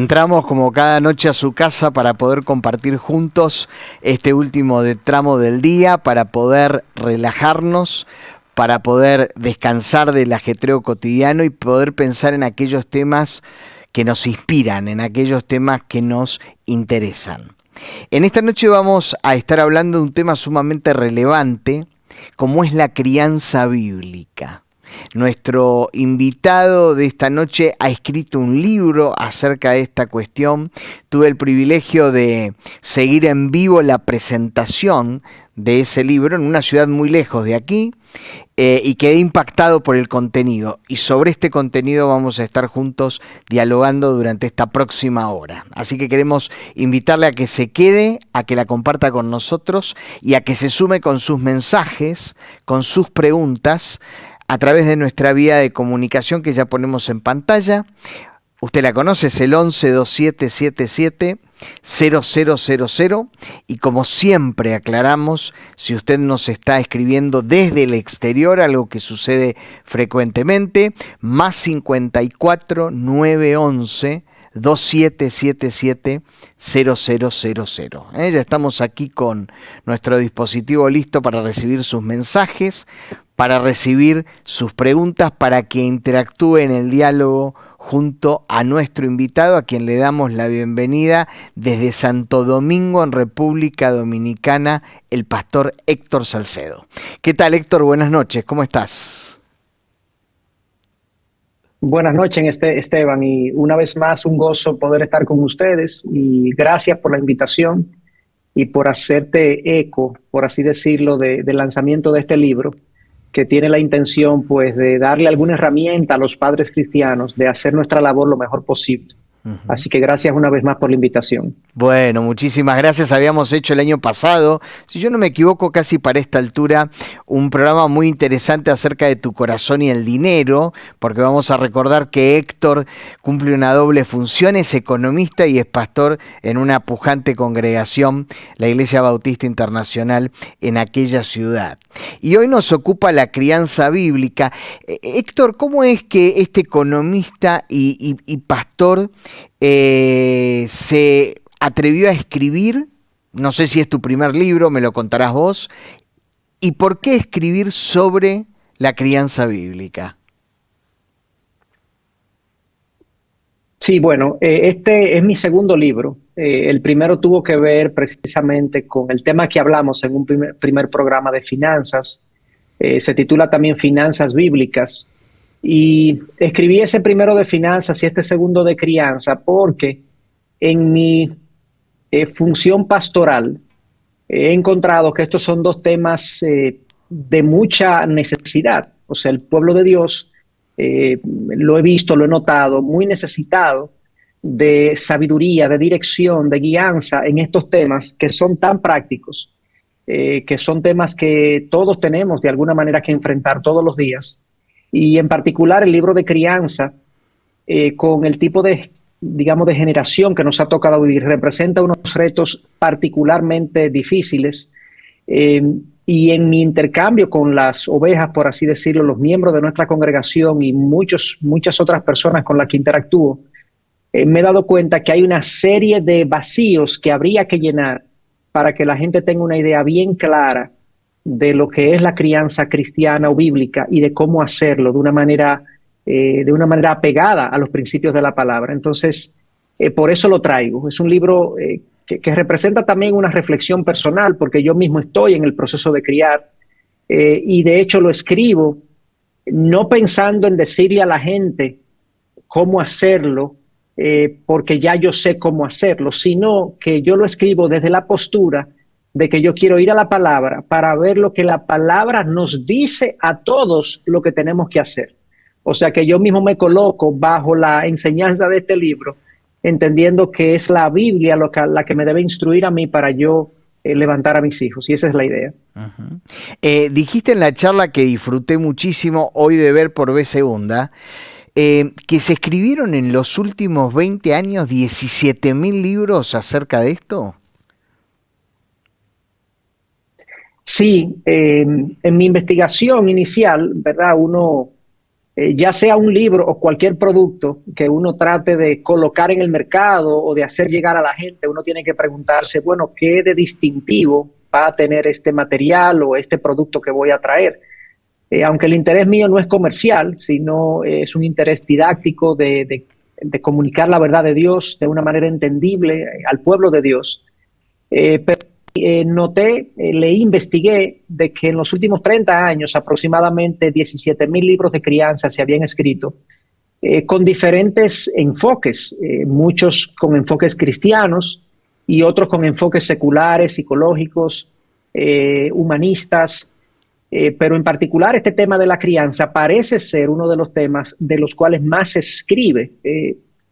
Entramos como cada noche a su casa para poder compartir juntos este último tramo del día, para poder relajarnos, para poder descansar del ajetreo cotidiano y poder pensar en aquellos temas que nos inspiran, en aquellos temas que nos interesan. En esta noche vamos a estar hablando de un tema sumamente relevante, como es la crianza bíblica. Nuestro invitado de esta noche ha escrito un libro acerca de esta cuestión. Tuve el privilegio de seguir en vivo la presentación de ese libro en una ciudad muy lejos de aquí y quedé impactado por el contenido. Y sobre este contenido vamos a estar juntos dialogando durante esta próxima hora. Así que queremos invitarle a que se quede, a que la comparta con nosotros y a que se sume con sus mensajes, con sus preguntas, a través de nuestra vía de comunicación que ya ponemos en pantalla. Usted la conoce, es el 11-2777-0000 y como siempre aclaramos, si usted nos está escribiendo desde el exterior, algo que sucede frecuentemente, más 54 911 2777-0000. Ya estamos aquí con nuestro dispositivo listo para recibir sus mensajes, para recibir sus preguntas, para que interactúe en el diálogo junto a nuestro invitado, a quien le damos la bienvenida desde Santo Domingo, en República Dominicana, el pastor Héctor Salcedo. ¿Qué tal, Héctor? Buenas noches, ¿cómo estás? Buenas noches, Esteban, y una vez más un gozo poder estar con ustedes y gracias por la invitación y por hacerte eco, por así decirlo, del lanzamiento de este libro que tiene la intención pues de darle alguna herramienta a los padres cristianos de hacer nuestra labor lo mejor posible. Así que gracias una vez más por la invitación. Bueno, muchísimas gracias. Habíamos hecho el año pasado, si yo no me equivoco, casi para esta altura, un programa muy interesante acerca de tu corazón y el dinero, porque vamos a recordar que Héctor cumple una doble función, es economista y es pastor en una pujante congregación, la Iglesia Bautista Internacional, en aquella ciudad. Y hoy nos ocupa la crianza bíblica. Héctor, ¿cómo es que este economista y pastor se atrevió a escribir? No sé si es tu primer libro, me lo contarás vos. ¿Y por qué escribir sobre la crianza bíblica? Sí, bueno, este es mi segundo libro. El primero tuvo que ver precisamente con el tema que hablamos en un primer programa de finanzas. Se titula también Finanzas Bíblicas. Y escribí ese primero de finanzas y este segundo de crianza porque en mi función pastoral he encontrado que estos son dos temas de mucha necesidad. O sea, el pueblo de Dios, lo he visto, lo he notado, muy necesitado de sabiduría, de dirección, de guianza en estos temas que son tan prácticos, que son temas que todos tenemos de alguna manera que enfrentar todos los días. Y en particular el libro de crianza, con el tipo de, digamos, de generación que nos ha tocado vivir, representa unos retos particularmente difíciles. Y en mi intercambio con las ovejas, por así decirlo, los miembros de nuestra congregación y muchas otras personas con las que interactúo, me he dado cuenta que hay una serie de vacíos que habría que llenar para que la gente tenga una idea bien clara de lo que es la crianza cristiana o bíblica y de cómo hacerlo de una manera apegada a los principios de la palabra. Entonces, por eso lo traigo. Es un libro que representa también una reflexión personal, porque yo mismo estoy en el proceso de criar y de hecho lo escribo no pensando en decirle a la gente cómo hacerlo, porque ya yo sé cómo hacerlo, sino que yo lo escribo desde la postura de que yo quiero ir a la palabra para ver lo que la palabra nos dice a todos lo que tenemos que hacer. O sea que yo mismo me coloco bajo la enseñanza de este libro, entendiendo que es la Biblia la que me debe instruir a mí para yo levantar a mis hijos. Y esa es la idea. Uh-huh. Dijiste en la charla que disfruté muchísimo hoy de ver por vez segunda, que se escribieron en los últimos 20 años 17.000 libros acerca de esto. Sí, en mi investigación inicial, ¿verdad? Uno Ya sea un libro o cualquier producto que uno trate de colocar en el mercado o de hacer llegar a la gente, uno tiene que preguntarse, bueno, ¿qué de distintivo va a tener este material o este producto que voy a traer? Aunque el interés mío no es comercial, sino es un interés didáctico de comunicar la verdad de Dios de una manera entendible al pueblo de Dios. Pero noté, leí, investigué de que en los últimos 30 años aproximadamente 17,000 libros de crianza se habían escrito con diferentes enfoques, muchos con enfoques cristianos y otros con enfoques seculares, psicológicos, humanistas. Pero en particular este tema de la crianza parece ser uno de los temas de los cuales más se escribe.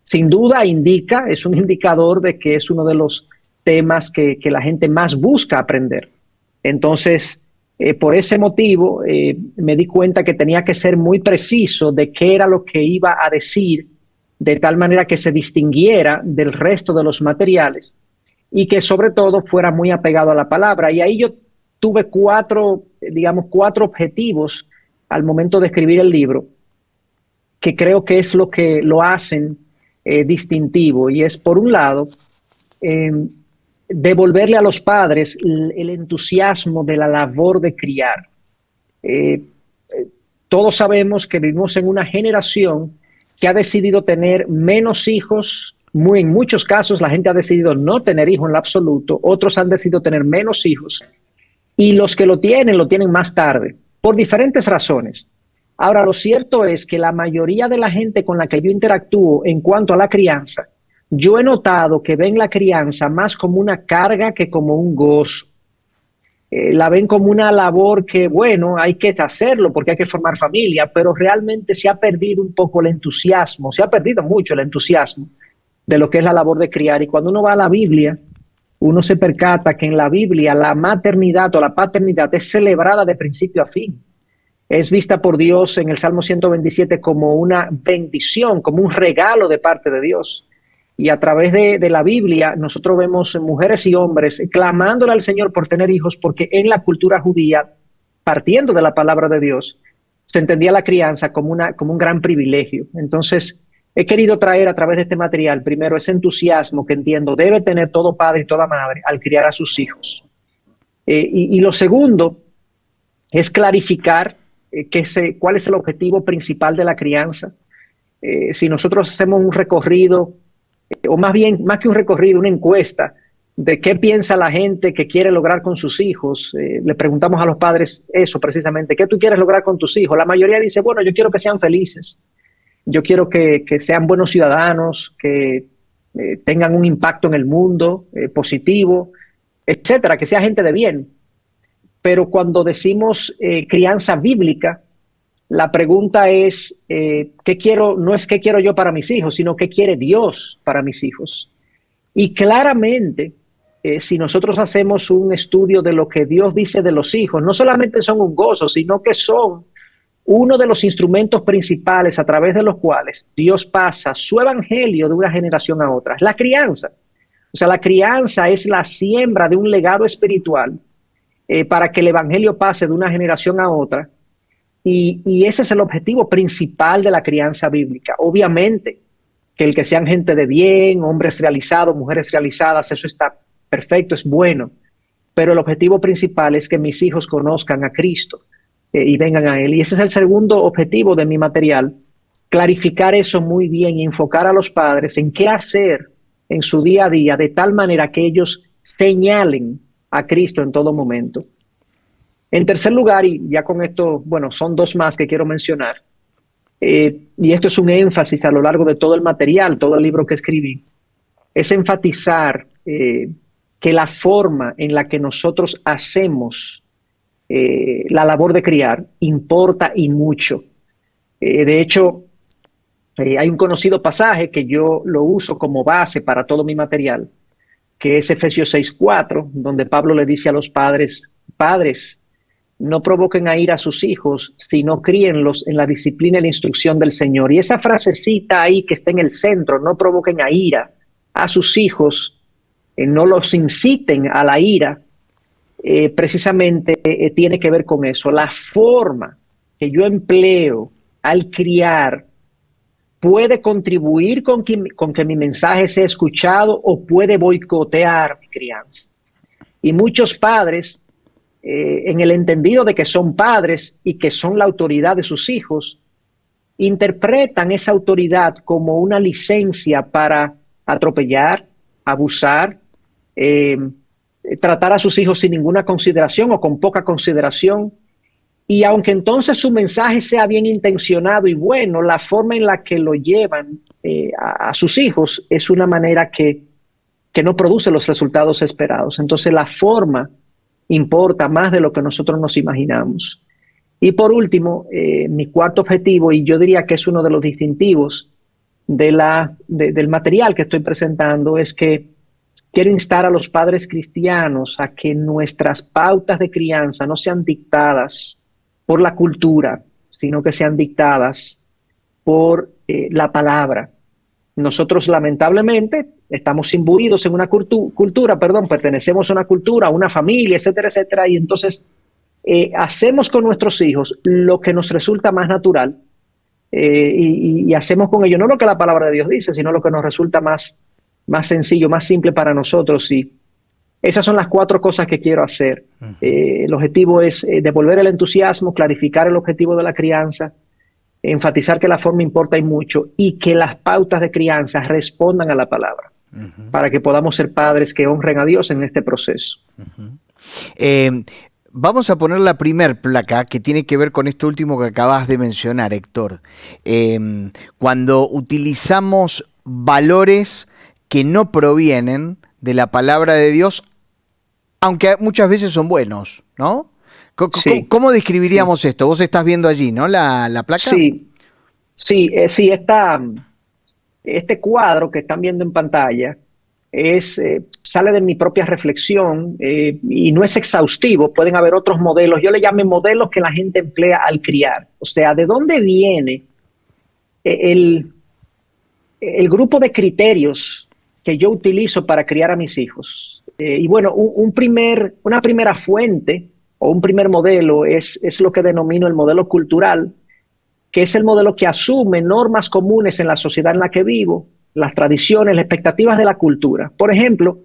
Sin duda indica, es un indicador de que es uno de los temas que la gente más busca aprender. Entonces, por ese motivo, me di cuenta que tenía que ser muy preciso de qué era lo que iba a decir, de tal manera que se distinguiera del resto de los materiales y que sobre todo fuera muy apegado a la palabra. Y ahí yo tuve cuatro objetivos al momento de escribir el libro, que creo que es lo que lo hacen distintivo. Y es, por un lado, devolverle a los padres el entusiasmo de la labor de criar. Todos sabemos que vivimos en una generación que ha decidido tener menos hijos. En muchos casos la gente ha decidido no tener hijos en lo absoluto, otros han decidido tener menos hijos, y los que lo tienen más tarde, por diferentes razones. Ahora, lo cierto es que la mayoría de la gente con la que yo interactúo en cuanto a la crianza, yo he notado que ven la crianza más como una carga que como un gozo. La ven como una labor que, bueno, hay que hacerlo porque hay que formar familia, pero realmente se ha perdido un poco el entusiasmo, se ha perdido mucho el entusiasmo de lo que es la labor de criar. Y cuando uno va a la Biblia, uno se percata que en la Biblia la maternidad o la paternidad es celebrada de principio a fin. Es vista por Dios en el Salmo 127 como una bendición, como un regalo de parte de Dios. Y a través de la Biblia nosotros vemos mujeres y hombres clamándole al Señor por tener hijos, porque en la cultura judía, partiendo de la palabra de Dios, se entendía la crianza como un gran privilegio. Entonces, he querido traer a través de este material, primero, ese entusiasmo que entiendo debe tener todo padre y toda madre al criar a sus hijos. Y lo segundo es clarificar cuál es el objetivo principal de la crianza. Si nosotros hacemos un recorrido, o más bien, más que un recorrido, una encuesta de qué piensa la gente que quiere lograr con sus hijos, le preguntamos a los padres eso precisamente, ¿qué tú quieres lograr con tus hijos? La mayoría dice, bueno, yo quiero que sean felices. Yo quiero que sean buenos ciudadanos, que tengan un impacto en el mundo positivo, etcétera, que sea gente de bien. Pero cuando decimos crianza bíblica, la pregunta es, no es qué quiero yo para mis hijos, sino qué quiere Dios para mis hijos. Y claramente, si nosotros hacemos un estudio de lo que Dios dice de los hijos, no solamente son un gozo, sino que son uno de los instrumentos principales a través de los cuales Dios pasa su evangelio de una generación a otra, la crianza. O sea, la crianza es la siembra de un legado espiritual para que el evangelio pase de una generación a otra. Y ese es el objetivo principal de la crianza bíblica. Obviamente, que el que sean gente de bien, hombres realizados, mujeres realizadas, eso está perfecto, es bueno. Pero el objetivo principal es que mis hijos conozcan a Cristo y vengan a Él. Y ese es el segundo objetivo de mi material, clarificar eso muy bien y enfocar a los padres en qué hacer en su día a día, de tal manera que ellos señalen a Cristo en todo momento. En tercer lugar, y ya con esto, bueno, son dos más que quiero mencionar, y esto es un énfasis a lo largo de todo el material, todo el libro que escribí, es enfatizar que la forma en la que nosotros hacemos la labor de criar importa y mucho. De hecho, hay un conocido pasaje que yo lo uso como base para todo mi material, que es Efesios 6:4, donde Pablo le dice a los padres, padres, no provoquen a ira a sus hijos, sino críenlos en la disciplina y la instrucción del Señor. Y esa frasecita ahí que está en el centro, no provoquen a ira a sus hijos, no los inciten a la ira, precisamente tiene que ver con eso. La forma que yo empleo al criar puede contribuir con que mi mensaje sea escuchado o puede boicotear mi crianza. Y muchos padres, en el entendido de que son padres y que son la autoridad de sus hijos, interpretan esa autoridad como una licencia para atropellar, abusar, tratar a sus hijos sin ninguna consideración o con poca consideración. Y aunque entonces su mensaje sea bien intencionado y bueno, la forma en la que lo llevan a sus hijos es una manera que no produce los resultados esperados. Entonces la forma importa más de lo que nosotros nos imaginamos. Y por último, mi cuarto objetivo, y yo diría que es uno de los distintivos del material que estoy presentando, es que quiero instar a los padres cristianos a que nuestras pautas de crianza no sean dictadas por la cultura, sino que sean dictadas por la palabra. Nosotros lamentablemente estamos imbuidos en una cultura, pertenecemos a una cultura, a una familia, etcétera, etcétera, y entonces hacemos con nuestros hijos lo que nos resulta más natural y hacemos con ellos no lo que la palabra de Dios dice, sino lo que nos resulta más sencillo, más simple para nosotros. Y esas son las 4 cosas que quiero hacer. El objetivo es devolver el entusiasmo, clarificar el objetivo de la crianza, enfatizar que la forma importa y mucho y que las pautas de crianza respondan a la palabra para que podamos ser padres que honren a Dios en este proceso. Vamos a poner la primer placa que tiene que ver con esto último que acabas de mencionar, Héctor. Cuando utilizamos valores que no provienen de la palabra de Dios, aunque muchas veces son buenos, ¿no? ¿Cómo describiríamos esto? Vos estás viendo allí, ¿no? La placa. Sí, este cuadro que están viendo en pantalla sale de mi propia reflexión y no es exhaustivo. Pueden haber otros modelos. Yo le llamo modelos que la gente emplea al criar. O sea, ¿de dónde viene el grupo de criterios que yo utilizo para criar a mis hijos? Y bueno, una primera fuente o un primer modelo es lo que denomino el modelo cultural, que es el modelo que asume normas comunes en la sociedad en la que vivo, las tradiciones, las expectativas de la cultura. Por ejemplo,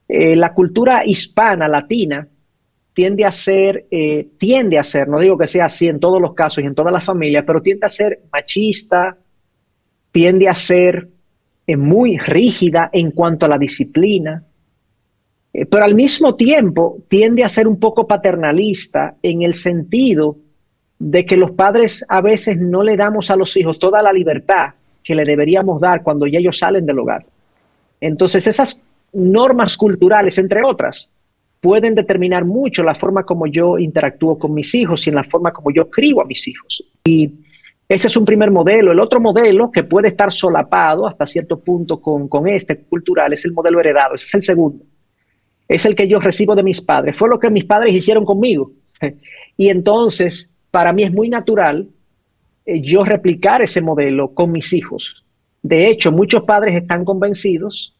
la cultura hispana, latina, tiende a ser, no digo que sea así en todos los casos y en todas las familias, pero tiende a ser machista, tiende a ser muy rígida en cuanto a la disciplina, pero al mismo tiempo tiende a ser un poco paternalista en el sentido de que los padres a veces no le damos a los hijos toda la libertad que le deberíamos dar cuando ya ellos salen del hogar. Entonces esas normas culturales, entre otras, pueden determinar mucho la forma como yo interactúo con mis hijos y en la forma como yo crío a mis hijos. Y ese es un primer modelo. El otro modelo que puede estar solapado hasta cierto punto con este cultural es el modelo heredado. Ese es el segundo. Es el que yo recibo de mis padres. Fue lo que mis padres hicieron conmigo. Y entonces, para mí es muy natural yo replicar ese modelo con mis hijos. De hecho, muchos padres están convencidos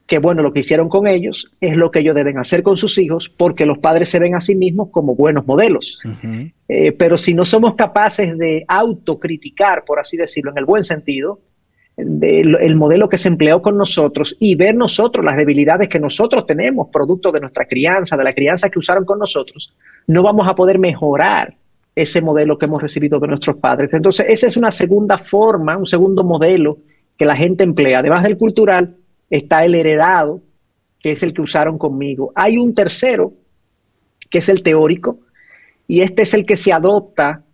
que, bueno, lo que hicieron con ellos es lo que ellos deben hacer con sus hijos porque los padres se ven a sí mismos como buenos modelos. Pero si no somos capaces de autocriticar, por así decirlo, en el buen sentido, el modelo que se empleó con nosotros y ver nosotros las debilidades que nosotros tenemos, producto de nuestra crianza, de la crianza que usaron con nosotros, no vamos a poder mejorar ese modelo que hemos recibido de nuestros padres. Entonces, esa es una segunda forma, un segundo modelo que la gente emplea. Además del cultural, está el heredado, que es el que usaron conmigo. Hay un tercero, que es el teórico, y este es el que se adopta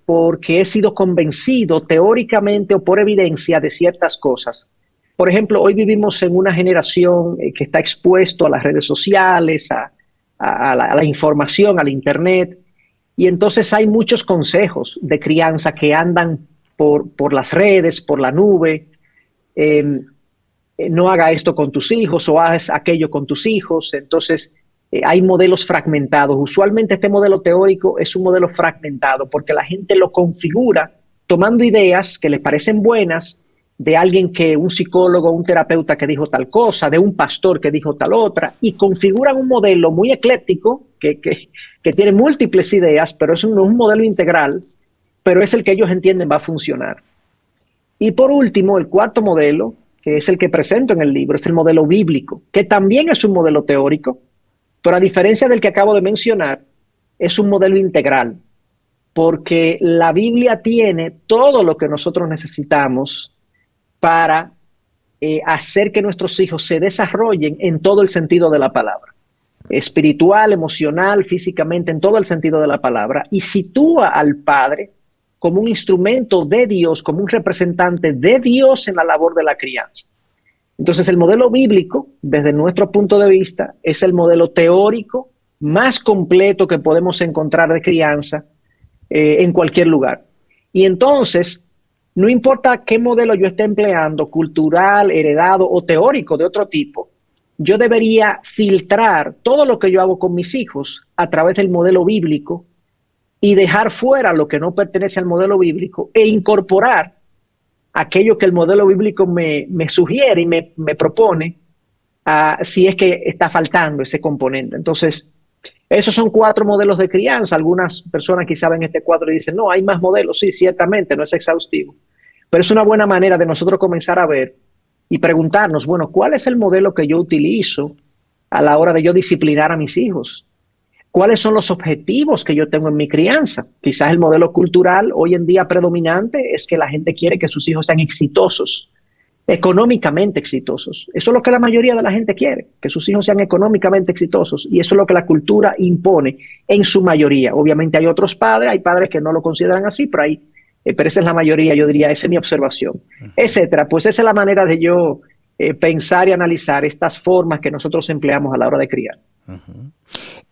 porque he sido convencido teóricamente o por evidencia de ciertas cosas. Por ejemplo, hoy vivimos en una generación que está expuesto a las redes sociales, a la información, al internet, y entonces hay muchos consejos de crianza que andan por las redes, por la nube. No haga esto con tus hijos o haz aquello con tus hijos. Entonces hay modelos fragmentados. Usualmente este modelo teórico es un modelo fragmentado porque la gente lo configura tomando ideas que les parecen buenas de alguien un psicólogo, un terapeuta que dijo tal cosa, de un pastor que dijo tal otra, y configuran un modelo muy ecléctico que tiene múltiples ideas, pero es un modelo integral pero es el que ellos entienden va a funcionar. Y por último, el cuarto modelo, que es el que presento en el libro, es el modelo bíblico, que también es un modelo teórico, pero a diferencia del que acabo de mencionar, es un modelo integral, porque la Biblia tiene todo lo que nosotros necesitamos para hacer que nuestros hijos se desarrollen en todo el sentido de la palabra, espiritual, emocional, físicamente, en todo el sentido de la palabra, y sitúa al padre como un instrumento de Dios, como un representante de Dios en la labor de la crianza. Entonces, el modelo bíblico, desde nuestro punto de vista, es el modelo teórico más completo que podemos encontrar de crianza en cualquier lugar. Y entonces, no importa qué modelo yo esté empleando, cultural, heredado o teórico de otro tipo, yo debería filtrar todo lo que yo hago con mis hijos a través del modelo bíblico y dejar fuera lo que no pertenece al modelo bíblico e incorporar aquello que el modelo bíblico me sugiere y me propone, si es que está faltando ese componente. Entonces, esos son 4 modelos de crianza. Algunas personas quizá ven este cuadro y dicen, no, hay más modelos. Sí, ciertamente, no es exhaustivo. Pero es una buena manera de nosotros comenzar a ver y preguntarnos, bueno, ¿cuál es el modelo que yo utilizo a la hora de yo disciplinar a mis hijos? ¿Cuáles son los objetivos que yo tengo en mi crianza? Quizás el modelo cultural hoy en día predominante es que la gente quiere que sus hijos sean exitosos, económicamente exitosos. Eso es lo que la mayoría de la gente quiere, que sus hijos sean económicamente exitosos. Y eso es lo que la cultura impone en su mayoría. Obviamente hay otros padres, hay padres que no lo consideran así, pero esa es la mayoría, yo diría, esa es mi observación, etcétera. Pues esa es la manera de yo pensar y analizar estas formas que nosotros empleamos a la hora de criar.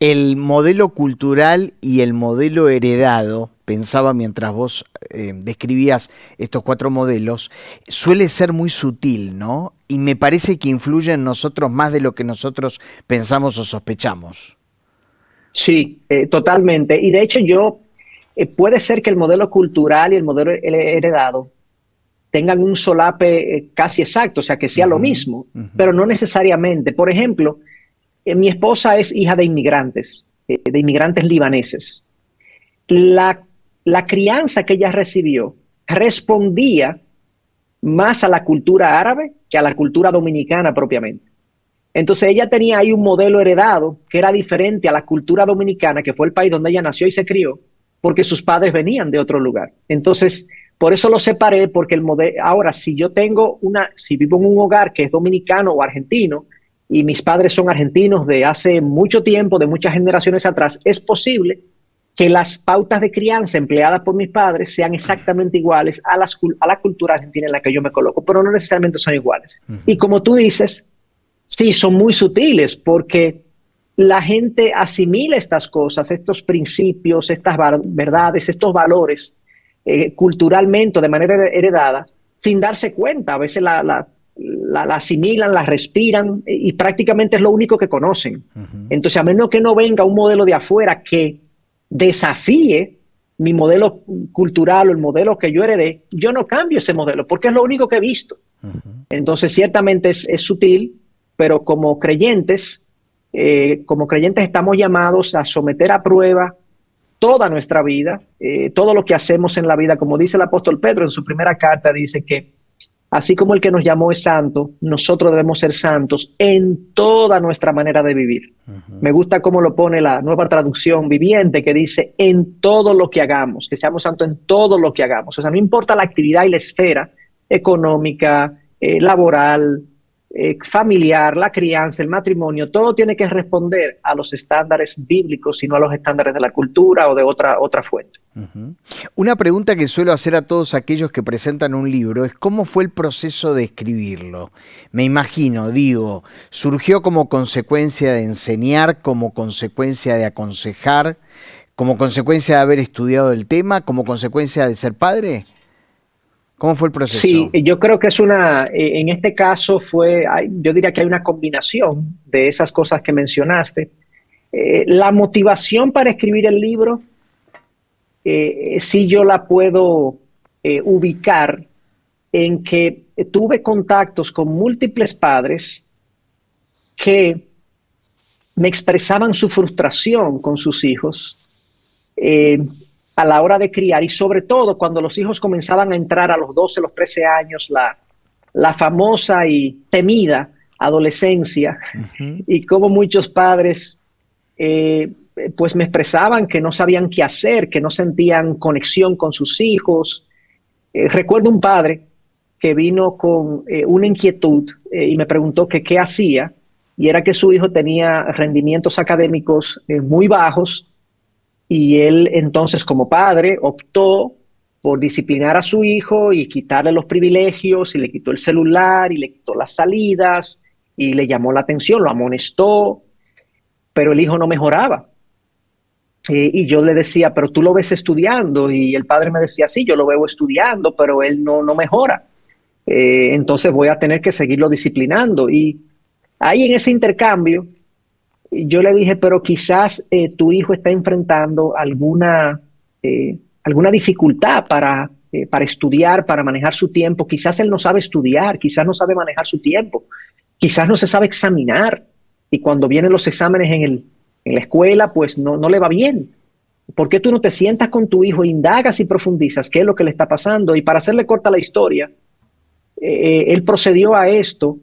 El modelo cultural y el modelo heredado, pensaba mientras vos describías estos 4 modelos, suele ser muy sutil, ¿no? Y me parece que influye en nosotros más de lo que nosotros pensamos o sospechamos. Sí, totalmente. Y de hecho puede ser que el modelo cultural y el modelo heredado tengan un solape casi exacto, o sea, que sea lo mismo, pero no necesariamente. Por ejemplo, mi esposa es hija de inmigrantes libaneses. La crianza que ella recibió respondía más a la cultura árabe que a la cultura dominicana propiamente. Entonces ella tenía ahí un modelo heredado que era diferente a la cultura dominicana, que fue el país donde ella nació y se crió, porque sus padres venían de otro lugar. Entonces, por eso lo separé, porque el modelo, ahora, si vivo en un hogar que es dominicano o argentino, y mis padres son argentinos de hace mucho tiempo, de muchas generaciones atrás, es posible que las pautas de crianza empleadas por mis padres sean exactamente iguales a la cultura argentina en la que yo me coloco, pero no necesariamente son iguales. Y como tú dices, sí, son muy sutiles porque la gente asimila estas cosas, estos principios, estas verdades, estos valores culturalmente o de manera heredada, sin darse cuenta. A veces la asimilan, la respiran y prácticamente es lo único que conocen. Entonces, a menos que no venga un modelo de afuera que desafíe mi modelo cultural o el modelo que yo heredé, yo no cambio ese modelo porque es lo único que he visto. Entonces, ciertamente es sutil, pero como creyentes estamos llamados a someter a prueba toda nuestra vida, todo lo que hacemos en la vida. Como dice el apóstol Pedro en su primera carta, dice que así como el que nos llamó es santo, nosotros debemos ser santos en toda nuestra manera de vivir. Me gusta cómo lo pone la Nueva Traducción Viviente, que dice en todo lo que hagamos, que seamos santos en todo lo que hagamos. O sea, no importa la actividad y la esfera económica, laboral, familiar, la crianza, el matrimonio, todo tiene que responder a los estándares bíblicos y no a los estándares de la cultura o de otra fuente. Una pregunta que suelo hacer a todos aquellos que presentan un libro es ¿cómo fue el proceso de escribirlo? Me imagino, ¿surgió como consecuencia de enseñar, como consecuencia de aconsejar, como consecuencia de haber estudiado el tema, como consecuencia de ser padre? ¿Cómo fue el proceso? Sí, yo creo que en este caso yo diría que hay una combinación de esas cosas que mencionaste. La motivación para escribir el libro, sí yo la puedo ubicar en que tuve contactos con múltiples padres que me expresaban su frustración con sus hijos, a la hora de criar y sobre todo cuando los hijos comenzaban a entrar a los 12, los 13 años, la famosa y temida adolescencia, y como muchos padres pues me expresaban que no sabían qué hacer, que no sentían conexión con sus hijos. Recuerdo un padre que vino con una inquietud y me preguntó que qué hacía, y era que su hijo tenía rendimientos académicos muy bajos, y él entonces como padre optó por disciplinar a su hijo y quitarle los privilegios, y le quitó el celular y le quitó las salidas y le llamó la atención, lo amonestó, pero el hijo no mejoraba. Y yo le decía, pero tú lo ves estudiando, y el padre me decía, sí, yo lo veo estudiando, pero él no mejora. Entonces voy a tener que seguirlo disciplinando. Y ahí en ese intercambio, yo le dije, pero quizás tu hijo está enfrentando alguna dificultad para estudiar, para manejar su tiempo. Quizás él no sabe estudiar, quizás no sabe manejar su tiempo, quizás no se sabe examinar. Y cuando vienen los exámenes en la escuela, pues no le va bien. ¿Por qué tú no te sientas con tu hijo, indagas y profundizas qué es lo que le está pasando? Y para hacerle corta la historia, él procedió a esto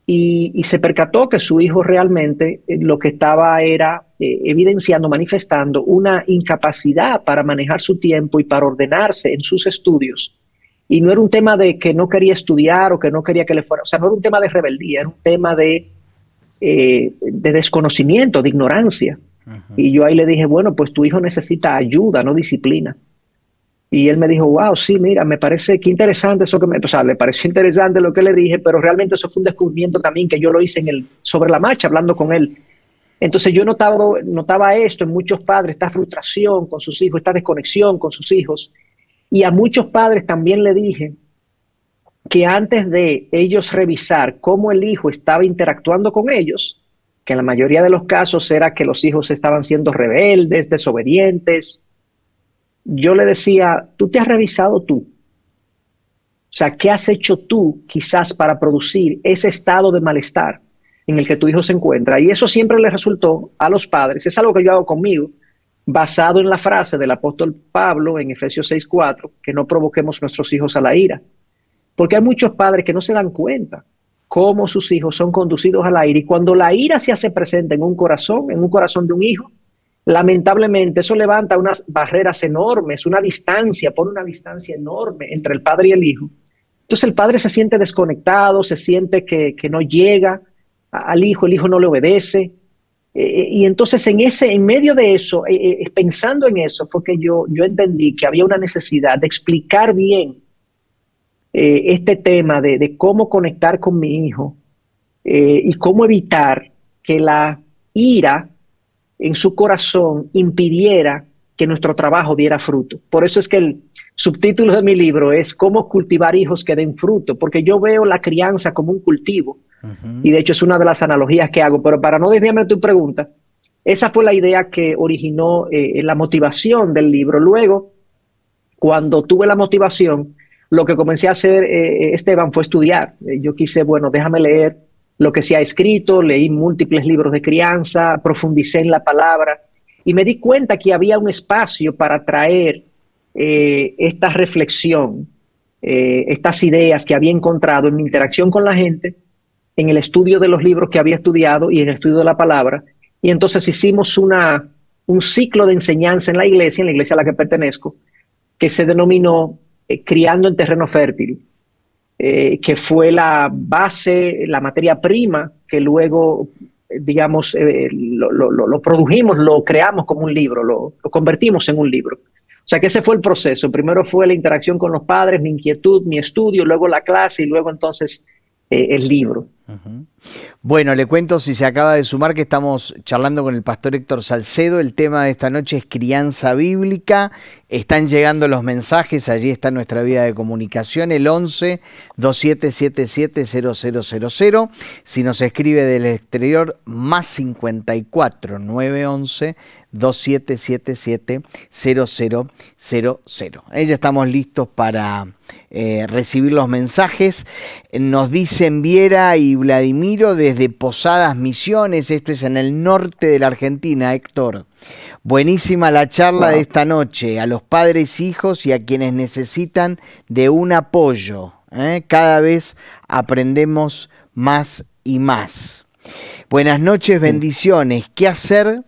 y se percató que su hijo realmente lo que estaba era evidenciando, manifestando una incapacidad para manejar su tiempo y para ordenarse en sus estudios. Y no era un tema de que no quería estudiar o que no quería que le fuera, o sea, no era un tema de rebeldía, era un tema de desconocimiento, de ignorancia. Y yo ahí le dije, bueno, pues tu hijo necesita ayuda, no disciplina. Y él me dijo, wow, sí, mira, me parece que interesante eso que me... O sea, le pareció interesante lo que le dije, pero realmente eso fue un descubrimiento también que yo lo hice sobre la marcha, hablando con él. Entonces yo notaba esto en muchos padres, esta frustración con sus hijos, esta desconexión con sus hijos. Y a muchos padres también le dije que antes de ellos revisar cómo el hijo estaba interactuando con ellos, que en la mayoría de los casos era que los hijos estaban siendo rebeldes, desobedientes, yo le decía, ¿tú te has revisado tú? O sea, ¿qué has hecho tú quizás para producir ese estado de malestar en el que tu hijo se encuentra? Y eso siempre le resultó a los padres. Es algo que yo hago conmigo, basado en la frase del apóstol Pablo en Efesios 6:4, que no provoquemos nuestros hijos a la ira. Porque hay muchos padres que no se dan cuenta cómo sus hijos son conducidos a la ira. Y cuando la ira se hace presente en un corazón de un hijo, lamentablemente eso levanta unas barreras enormes, pone una distancia enorme entre el padre y el hijo. Entonces el padre se siente desconectado, se siente que no llega al hijo, el hijo no le obedece. Y entonces en medio de eso, pensando en eso, fue que yo entendí que había una necesidad de explicar bien este tema de cómo conectar con mi hijo y cómo evitar que la ira en su corazón impidiera que nuestro trabajo diera fruto. Por eso es que el subtítulo de mi libro es Cómo cultivar hijos que den fruto, porque yo veo la crianza como un cultivo. Y de hecho es una de las analogías que hago. Pero para no desviarme de tu pregunta, esa fue la idea que originó la motivación del libro. Luego, cuando tuve la motivación, lo que comencé a hacer, Esteban, fue estudiar. Yo quise, bueno, déjame leer lo que se ha escrito, leí múltiples libros de crianza, profundicé en la palabra y me di cuenta que había un espacio para traer esta reflexión, estas ideas que había encontrado en mi interacción con la gente, en el estudio de los libros que había estudiado y en el estudio de la palabra. Y entonces hicimos un ciclo de enseñanza en la iglesia a la que pertenezco, que se denominó Criando en Terreno Fértil. Que fue la base, la materia prima, que luego, digamos, lo produjimos, lo creamos como un libro, lo convertimos en un libro. O sea que ese fue el proceso. Primero fue la interacción con los padres, mi inquietud, mi estudio, luego la clase y luego entonces el libro. Bueno, le cuento, si se acaba de sumar, que estamos charlando con el pastor Héctor Salcedo. El tema de esta noche es crianza bíblica. Están llegando los mensajes, allí está nuestra vía de comunicación, el 11-2777-0000. Si nos escribe del exterior, más 54-911-2777-0000. Ya estamos listos para recibir los mensajes. Nos dicen Viera y Vladimiro desde Posadas Misiones, esto es en el norte de la Argentina, Héctor. Buenísima la charla de esta noche, a los padres, hijos y a quienes necesitan de un apoyo. Cada vez aprendemos más y más. Buenas noches, bendiciones. ¿Qué hacer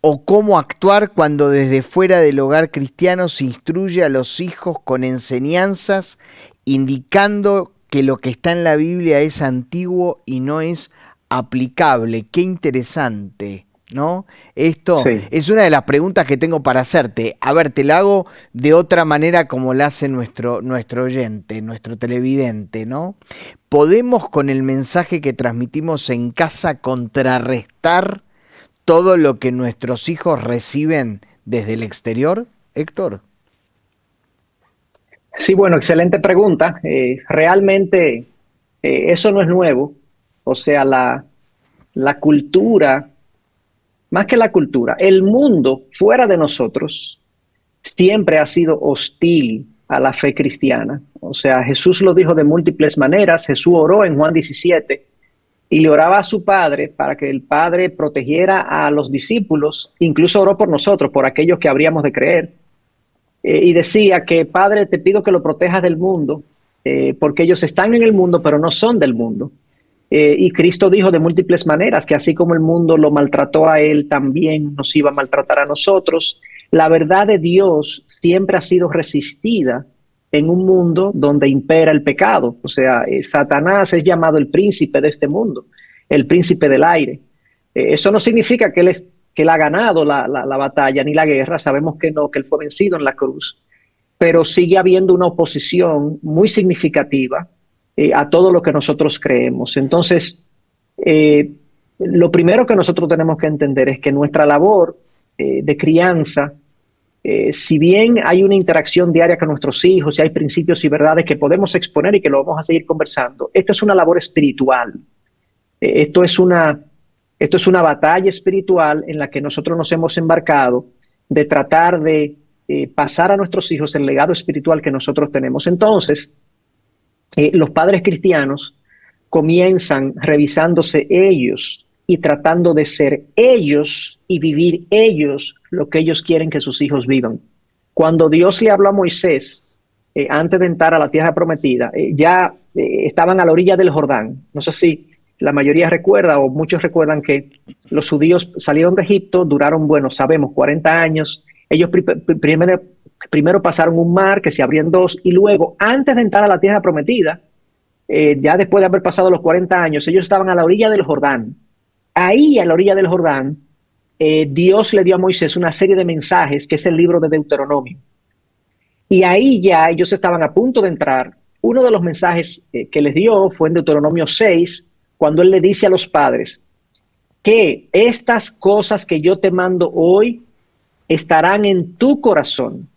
o cómo actuar cuando desde fuera del hogar cristiano se instruye a los hijos con enseñanzas indicando que lo que está en la Biblia es antiguo y no es aplicable? Qué interesante, ¿no? Esto es una de las preguntas que tengo para hacerte. A ver, te la hago de otra manera como la hace nuestro oyente, nuestro televidente, ¿no? ¿Podemos con el mensaje que transmitimos en casa contrarrestar todo lo que nuestros hijos reciben desde el exterior, Héctor? Sí, bueno, excelente pregunta. Realmente eso no es nuevo. O sea, la cultura, más que la cultura, el mundo fuera de nosotros siempre ha sido hostil a la fe cristiana. O sea, Jesús lo dijo de múltiples maneras. Jesús oró en Juan 17 y le oraba a su Padre para que el Padre protegiera a los discípulos. Incluso oró por nosotros, por aquellos que habríamos de creer. Y decía que, Padre, te pido que lo protejas del mundo, porque ellos están en el mundo, pero no son del mundo. Y Cristo dijo de múltiples maneras que así como el mundo lo maltrató a él, también nos iba a maltratar a nosotros. La verdad de Dios siempre ha sido resistida en un mundo donde impera el pecado. O sea, Satanás es llamado el príncipe de este mundo, el príncipe del aire. Eso no significa que él ha ganado la batalla ni la guerra. Sabemos que no, que él fue vencido en la cruz. Pero sigue habiendo una oposición muy significativa a todo lo que nosotros creemos. Entonces, lo primero que nosotros tenemos que entender es que nuestra labor de crianza, si bien hay una interacción diaria con nuestros hijos y hay principios y verdades que podemos exponer y que lo vamos a seguir conversando, esto es una labor espiritual. Esto es una batalla espiritual en la que nosotros nos hemos embarcado de tratar de pasar a nuestros hijos el legado espiritual que nosotros tenemos. Entonces, los padres cristianos comienzan revisándose ellos y tratando de ser ellos y vivir ellos lo que ellos quieren que sus hijos vivan. Cuando Dios le habló a Moisés, antes de entrar a la tierra prometida, ya estaban a la orilla del Jordán. No sé si la mayoría recuerda o muchos recuerdan que los judíos salieron de Egipto, duraron, bueno, sabemos, 40 años. Ellos primero pasaron un mar que se abrió en dos y luego, antes de entrar a la tierra prometida, ya después de haber pasado los 40 años, ellos estaban a la orilla del Jordán. Ahí, a la orilla del Jordán, Dios le dio a Moisés una serie de mensajes, que es el libro de Deuteronomio. Y ahí ya ellos estaban a punto de entrar. Uno de los mensajes que les dio fue en Deuteronomio 6, cuando él le dice a los padres que estas cosas que yo te mando hoy estarán en tu corazón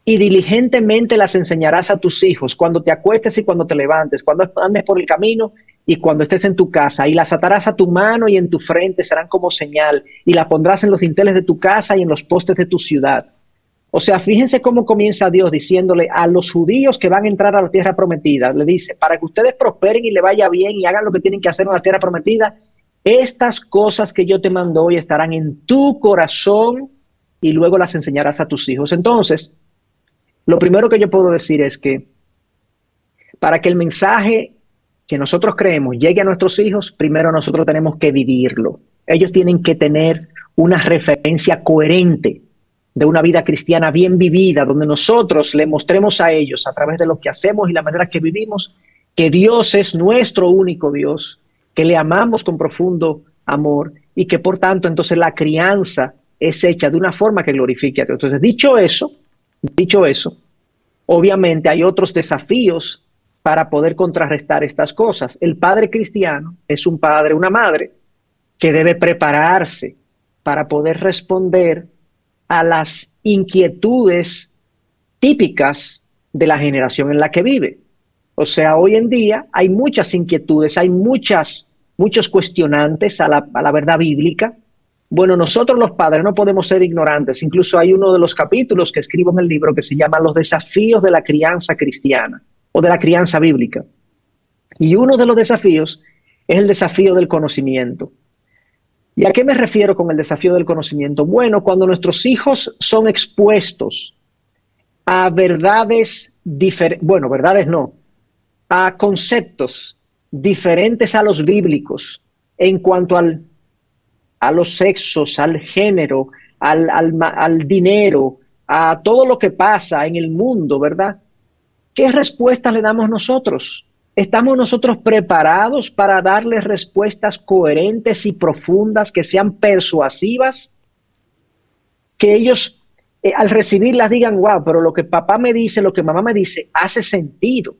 y diligentemente las enseñarás a tus hijos cuando te acuestes y cuando te levantes, cuando andes por el camino y cuando estés en tu casa, y las atarás a tu mano y en tu frente serán como señal, y las pondrás en los dinteles de tu casa y en los postes de tu ciudad. O sea, fíjense cómo comienza Dios diciéndole a los judíos que van a entrar a la tierra prometida, le dice, para que ustedes prosperen y le vaya bien y hagan lo que tienen que hacer en la tierra prometida, estas cosas que yo te mando hoy estarán en tu corazón y luego las enseñarás a tus hijos. Entonces, lo primero que yo puedo decir es que para que el mensaje que nosotros creemos llegue a nuestros hijos, primero nosotros tenemos que vivirlo. Ellos tienen que tener una referencia coherente de una vida cristiana bien vivida, donde nosotros le mostremos a ellos a través de lo que hacemos y la manera que vivimos, que Dios es nuestro único Dios, que le amamos con profundo amor y que por tanto entonces la crianza es hecha de una forma que glorifique a Dios. Entonces, dicho eso, obviamente hay otros desafíos para poder contrarrestar estas cosas. El padre cristiano es un padre, una madre, que debe prepararse para poder responder a las inquietudes típicas de la generación en la que vive. O sea, hoy en día hay muchas inquietudes, hay muchos cuestionantes a la verdad bíblica. Bueno, nosotros los padres no podemos ser ignorantes. Incluso hay uno de los capítulos que escribo en el libro que se llama Los desafíos de la crianza cristiana o de la crianza bíblica. Y uno de los desafíos Es el desafío del conocimiento. ¿Y a qué me refiero con el desafío del conocimiento? Bueno, cuando nuestros hijos son expuestos a verdades diferentes, bueno, verdades no, a conceptos diferentes a los bíblicos en cuanto a los sexos, al género, al dinero, a todo lo que pasa en el mundo, ¿verdad? ¿Qué respuestas le damos nosotros? ¿Estamos nosotros preparados para darles respuestas coherentes y profundas que sean persuasivas? Que ellos al recibirlas digan, wow, pero lo que papá me dice, lo que mamá me dice, hace sentido.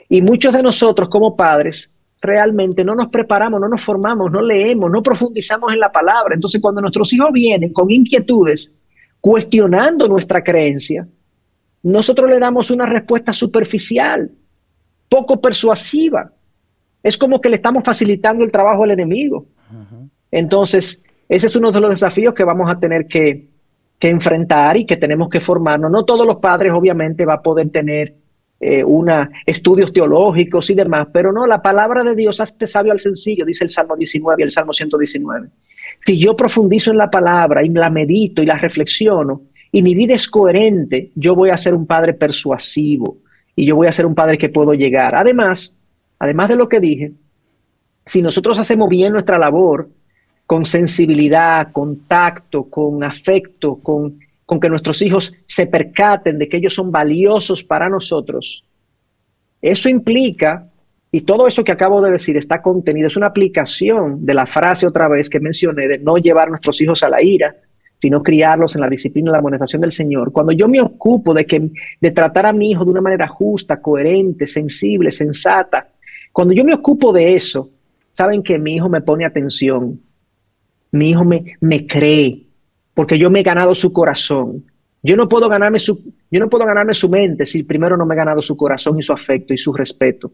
Y muchos de nosotros como padres realmente no nos preparamos, no nos formamos, no leemos, no profundizamos en la palabra. Entonces cuando nuestros hijos vienen con inquietudes, cuestionando nuestra creencia, nosotros le damos una respuesta superficial, poco persuasiva. Es como que le estamos facilitando el trabajo al enemigo. Entonces, ese es uno de los desafíos que vamos a tener que enfrentar y que tenemos que formarnos. No todos los padres, obviamente, va a poder tener estudios teológicos y demás, pero no, la palabra de Dios hace sabio al sencillo, dice el Salmo 19 y el Salmo 119. Si yo profundizo en la palabra y la medito y la reflexiono y mi vida es coherente, yo voy a ser un padre persuasivo y yo voy a ser un padre que puedo llegar. Además de lo que dije, si nosotros hacemos bien nuestra labor con sensibilidad, con tacto, con afecto, con que nuestros hijos se percaten de que ellos son valiosos para nosotros, eso implica, y todo eso que acabo de decir está contenido, es una aplicación de la frase otra vez que mencioné de no llevar a nuestros hijos a la ira, sino criarlos en la disciplina y la amonestación del Señor. Cuando yo me ocupo de tratar a mi hijo de una manera justa, coherente, sensible, sensata, cuando yo me ocupo de eso, saben que mi hijo me pone atención, mi hijo me cree, porque yo me he ganado su corazón. Yo no puedo ganarme su mente si primero no me he ganado su corazón y su afecto y su respeto.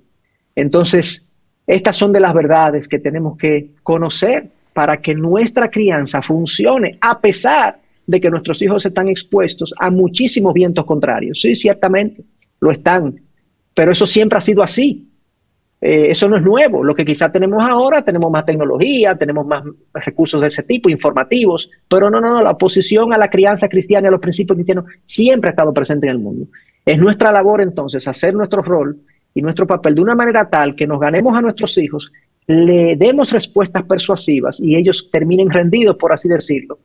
Entonces, estas son de las verdades que tenemos que conocer para que nuestra crianza funcione, a pesar de que nuestros hijos están expuestos a muchísimos vientos contrarios. Sí, ciertamente, lo están, pero eso siempre ha sido así. Eso no es nuevo. Lo que quizá tenemos ahora, tenemos más tecnología, tenemos más recursos de ese tipo, informativos, pero no, la oposición a la crianza cristiana y a los principios cristianos siempre ha estado presente en el mundo. Es nuestra labor entonces hacer nuestro rol y nuestro papel de una manera tal que nos ganemos a nuestros hijos, le demos respuestas persuasivas y ellos terminen rendidos, por así decirlo,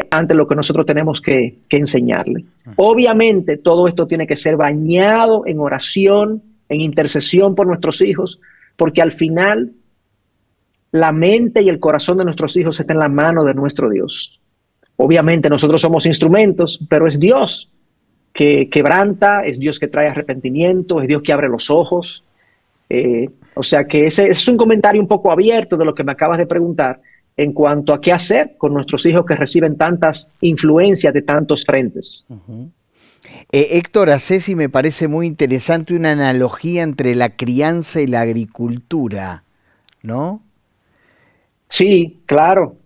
ante lo que nosotros tenemos que enseñarle. Obviamente todo esto tiene que ser bañado en oración, en intercesión por nuestros hijos, porque al final la mente y el corazón de nuestros hijos está en la mano de nuestro Dios. Obviamente nosotros somos instrumentos, pero es Dios que quebranta, es Dios que trae arrepentimiento, es Dios que abre los ojos. O sea que ese es un comentario un poco abierto de lo que me acabas de preguntar en cuanto a qué hacer con nuestros hijos que reciben tantas influencias de tantos frentes. Héctor, a Ceci me parece muy interesante una analogía entre la crianza y la agricultura, ¿no? Sí, claro.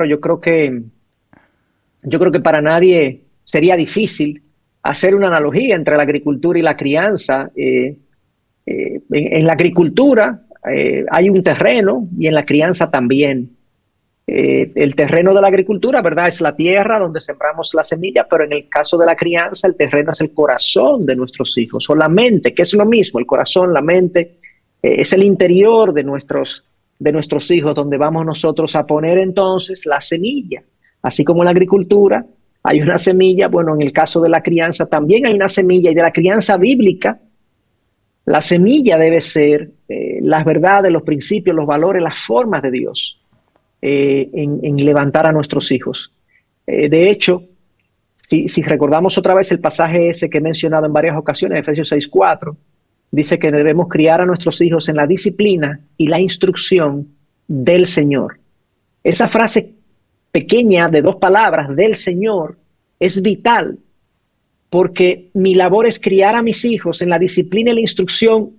Yo creo que para nadie sería difícil hacer una analogía entre la agricultura y la crianza. En la agricultura hay un terreno y en la crianza también. El terreno de la agricultura, ¿verdad? Es la tierra donde sembramos la semilla, pero en el caso de la crianza, el terreno es el corazón de nuestros hijos, o la mente, que es lo mismo, el corazón, la mente, es el interior de nuestros hijos, donde vamos nosotros a poner entonces la semilla. Así como en la agricultura hay una semilla, bueno, en el caso de la crianza también hay una semilla, y de la crianza bíblica, la semilla debe ser las verdades, los principios, los valores, las formas de Dios. En levantar a nuestros hijos. De hecho, si recordamos otra vez el pasaje ese que he mencionado en varias ocasiones, Efesios 6:4, dice que debemos criar a nuestros hijos en la disciplina y la instrucción del Señor. Esa frase pequeña de 2 palabras, del Señor, es vital, porque mi labor es criar a mis hijos en la disciplina y la instrucción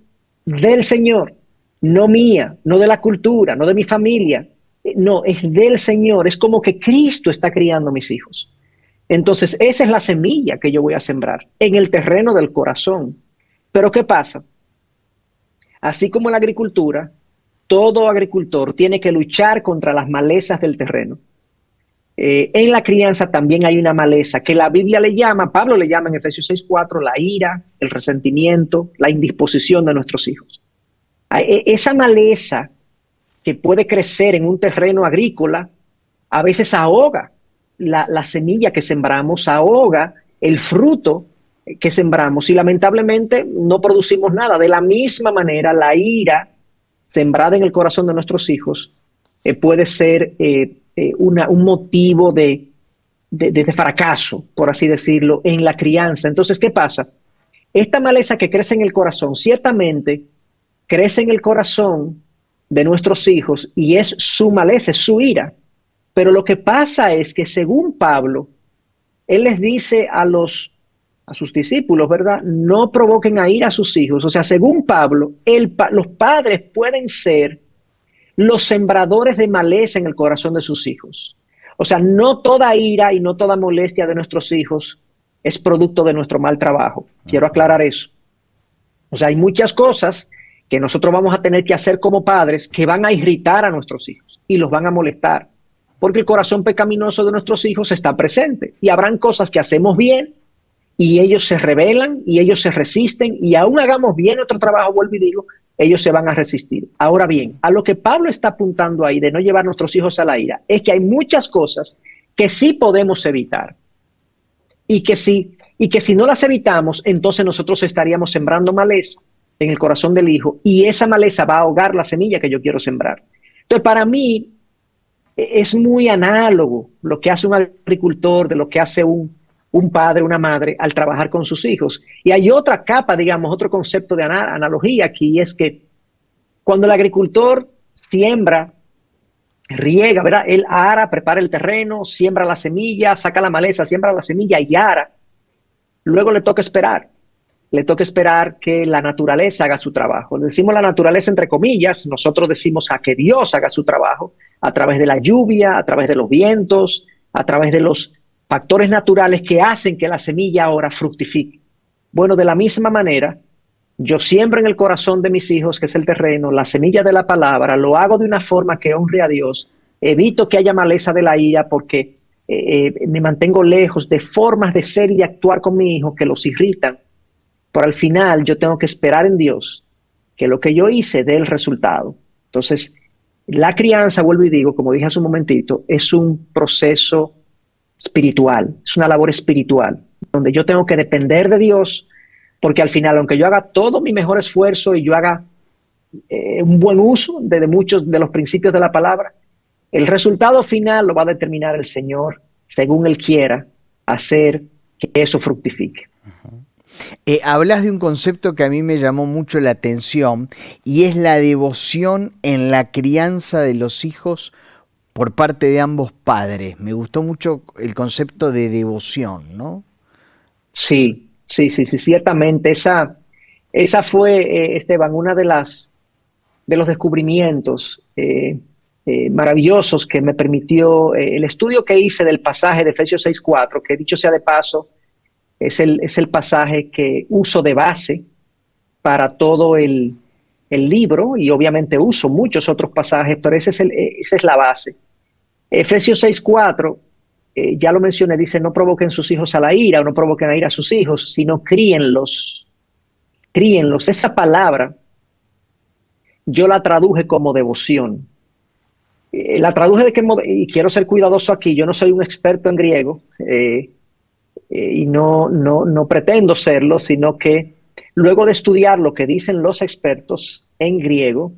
del Señor, no mía, no de la cultura, no de mi familia. No, es del Señor, es como que Cristo está criando a mis hijos. Entonces, esa es la semilla que yo voy a sembrar en el terreno del corazón. Pero ¿qué pasa? Así como en la agricultura, todo agricultor tiene que luchar contra las malezas del terreno. En la crianza también hay una maleza que la Biblia le llama, Pablo le llama en Efesios 6:4, la ira, el resentimiento, la indisposición de nuestros hijos. Esa maleza que puede crecer en un terreno agrícola a veces ahoga la semilla que sembramos, ahoga el fruto que sembramos y lamentablemente no producimos nada. De la misma manera, la ira sembrada en el corazón de nuestros hijos puede ser un motivo de fracaso, por así decirlo, en la crianza. Entonces, ¿qué pasa? Esta maleza que crece en el corazón, ciertamente crece en el corazón de nuestros hijos y es su maleza, es su ira. Pero lo que pasa es que según Pablo, él les dice a sus discípulos, ¿verdad? No provoquen a ira a sus hijos. O sea, según Pablo, los padres pueden ser los sembradores de maleza en el corazón de sus hijos. O sea, no toda ira y no toda molestia de nuestros hijos es producto de nuestro mal trabajo. Quiero aclarar eso. O sea, hay muchas cosas que nosotros vamos a tener que hacer como padres que van a irritar a nuestros hijos y los van a molestar, porque el corazón pecaminoso de nuestros hijos está presente y habrán cosas que hacemos bien y ellos se rebelan y ellos se resisten y aún hagamos bien nuestro trabajo, vuelvo y digo, ellos se van a resistir. Ahora bien, a lo que Pablo está apuntando ahí de no llevar a nuestros hijos a la ira es que hay muchas cosas que sí podemos evitar y que si no las evitamos, entonces nosotros estaríamos sembrando maleza en el corazón del hijo y esa maleza va a ahogar la semilla que yo quiero sembrar. Entonces, para mí es muy análogo lo que hace un agricultor de lo que hace un padre, una madre al trabajar con sus hijos. Y hay otra capa, digamos, otro concepto de analogía aquí, es que cuando el agricultor siembra, riega, ¿verdad? Él ara, prepara el terreno, siembra la semilla, saca la maleza, siembra la semilla y ara. Luego le toca esperar. Le toca esperar que la naturaleza haga su trabajo. Decimos la naturaleza entre comillas, nosotros decimos a que Dios haga su trabajo a través de la lluvia, a través de los vientos, a través de los factores naturales que hacen que la semilla ahora fructifique. Bueno, de la misma manera, yo siembro en el corazón de mis hijos, que es el terreno, la semilla de la palabra, lo hago de una forma que honre a Dios, evito que haya maleza de la ira porque me mantengo lejos de formas de ser y de actuar con mi hijo que los irritan. Pero al final yo tengo que esperar en Dios que lo que yo hice dé el resultado. Entonces, la crianza, vuelvo y digo, como dije hace un momentito, es un proceso espiritual, es una labor espiritual, donde yo tengo que depender de Dios, porque al final, aunque yo haga todo mi mejor esfuerzo y yo haga un buen uso de muchos de los principios de la palabra, el resultado final lo va a determinar el Señor, según Él quiera, hacer que eso fructifique. Hablas de un concepto que a mí me llamó mucho la atención y es la devoción en la crianza de los hijos por parte de ambos padres. Me gustó mucho el concepto de devoción, ¿no? Sí, ciertamente. Esa fue, Esteban, una de los descubrimientos maravillosos que me permitió el estudio que hice del pasaje de Efesios 6:4, que dicho sea de paso, es el pasaje que uso de base para todo el libro y obviamente uso muchos otros pasajes, pero esa es la base. Efesios 6:4, ya lo mencioné, dice no provoquen sus hijos a la ira o no provoquen a ira a sus hijos, sino críenlos. Críenlos. Esa palabra yo la traduje como devoción. La traduje de qué modo, y quiero ser cuidadoso aquí, yo no soy un experto en griego, y no pretendo serlo, sino que luego de estudiar lo que dicen los expertos en griego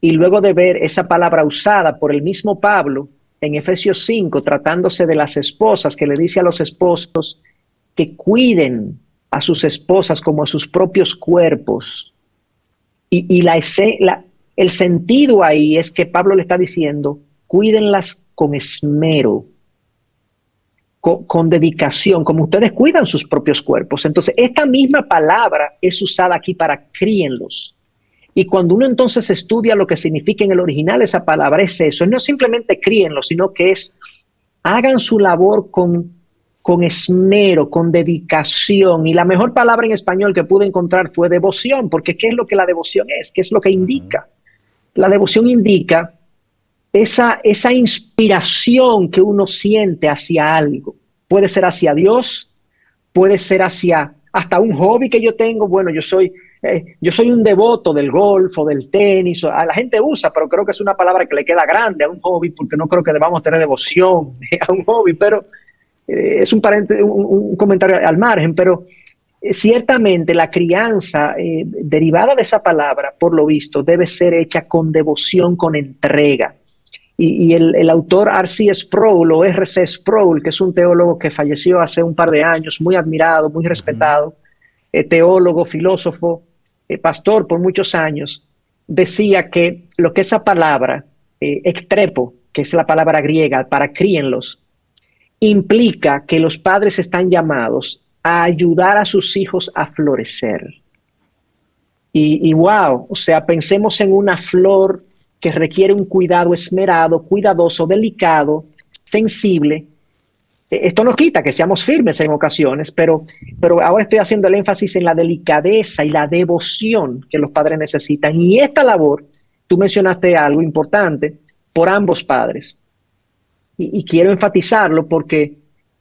y luego de ver esa palabra usada por el mismo Pablo en Efesios 5, tratándose de las esposas, que le dice a los esposos que cuiden a sus esposas como a sus propios cuerpos. Y el sentido ahí es que Pablo le está diciendo, cuídenlas con esmero, con dedicación, como ustedes cuidan sus propios cuerpos. Entonces, esta misma palabra es usada aquí para críenlos. Y cuando uno entonces estudia lo que significa en el original esa palabra, es eso. No simplemente críenlos, sino que es hagan su labor con esmero, con dedicación. Y la mejor palabra en español que pude encontrar fue devoción, porque ¿qué es lo que la devoción es? ¿Qué es lo que indica? La devoción indica esa inspiración que uno siente hacia algo. Puede ser hacia Dios, puede ser hacia hasta un hobby que yo tengo. Bueno, yo soy un devoto del golf o del tenis. A la gente usa, pero creo que es una palabra que le queda grande a un hobby, porque no creo que debamos tener devoción a un hobby, pero es un comentario al margen, pero ciertamente la crianza derivada de esa palabra, por lo visto, debe ser hecha con devoción, con entrega. Y el autor R.C. Sproul o R.C. Sproul, que es un teólogo que falleció hace un par de años, muy admirado, muy respetado, teólogo, filósofo, pastor por muchos años, decía que lo que esa palabra, extrepo, que es la palabra griega para críenlos, implica que los padres están llamados a ayudar a sus hijos a florecer. Y wow, o sea, pensemos en una flor que requiere un cuidado esmerado, cuidadoso, delicado, sensible. Esto no quita que seamos firmes en ocasiones, pero ahora estoy haciendo el énfasis en la delicadeza y la devoción que los padres necesitan. Y esta labor, tú mencionaste algo importante, por ambos padres. Y quiero enfatizarlo porque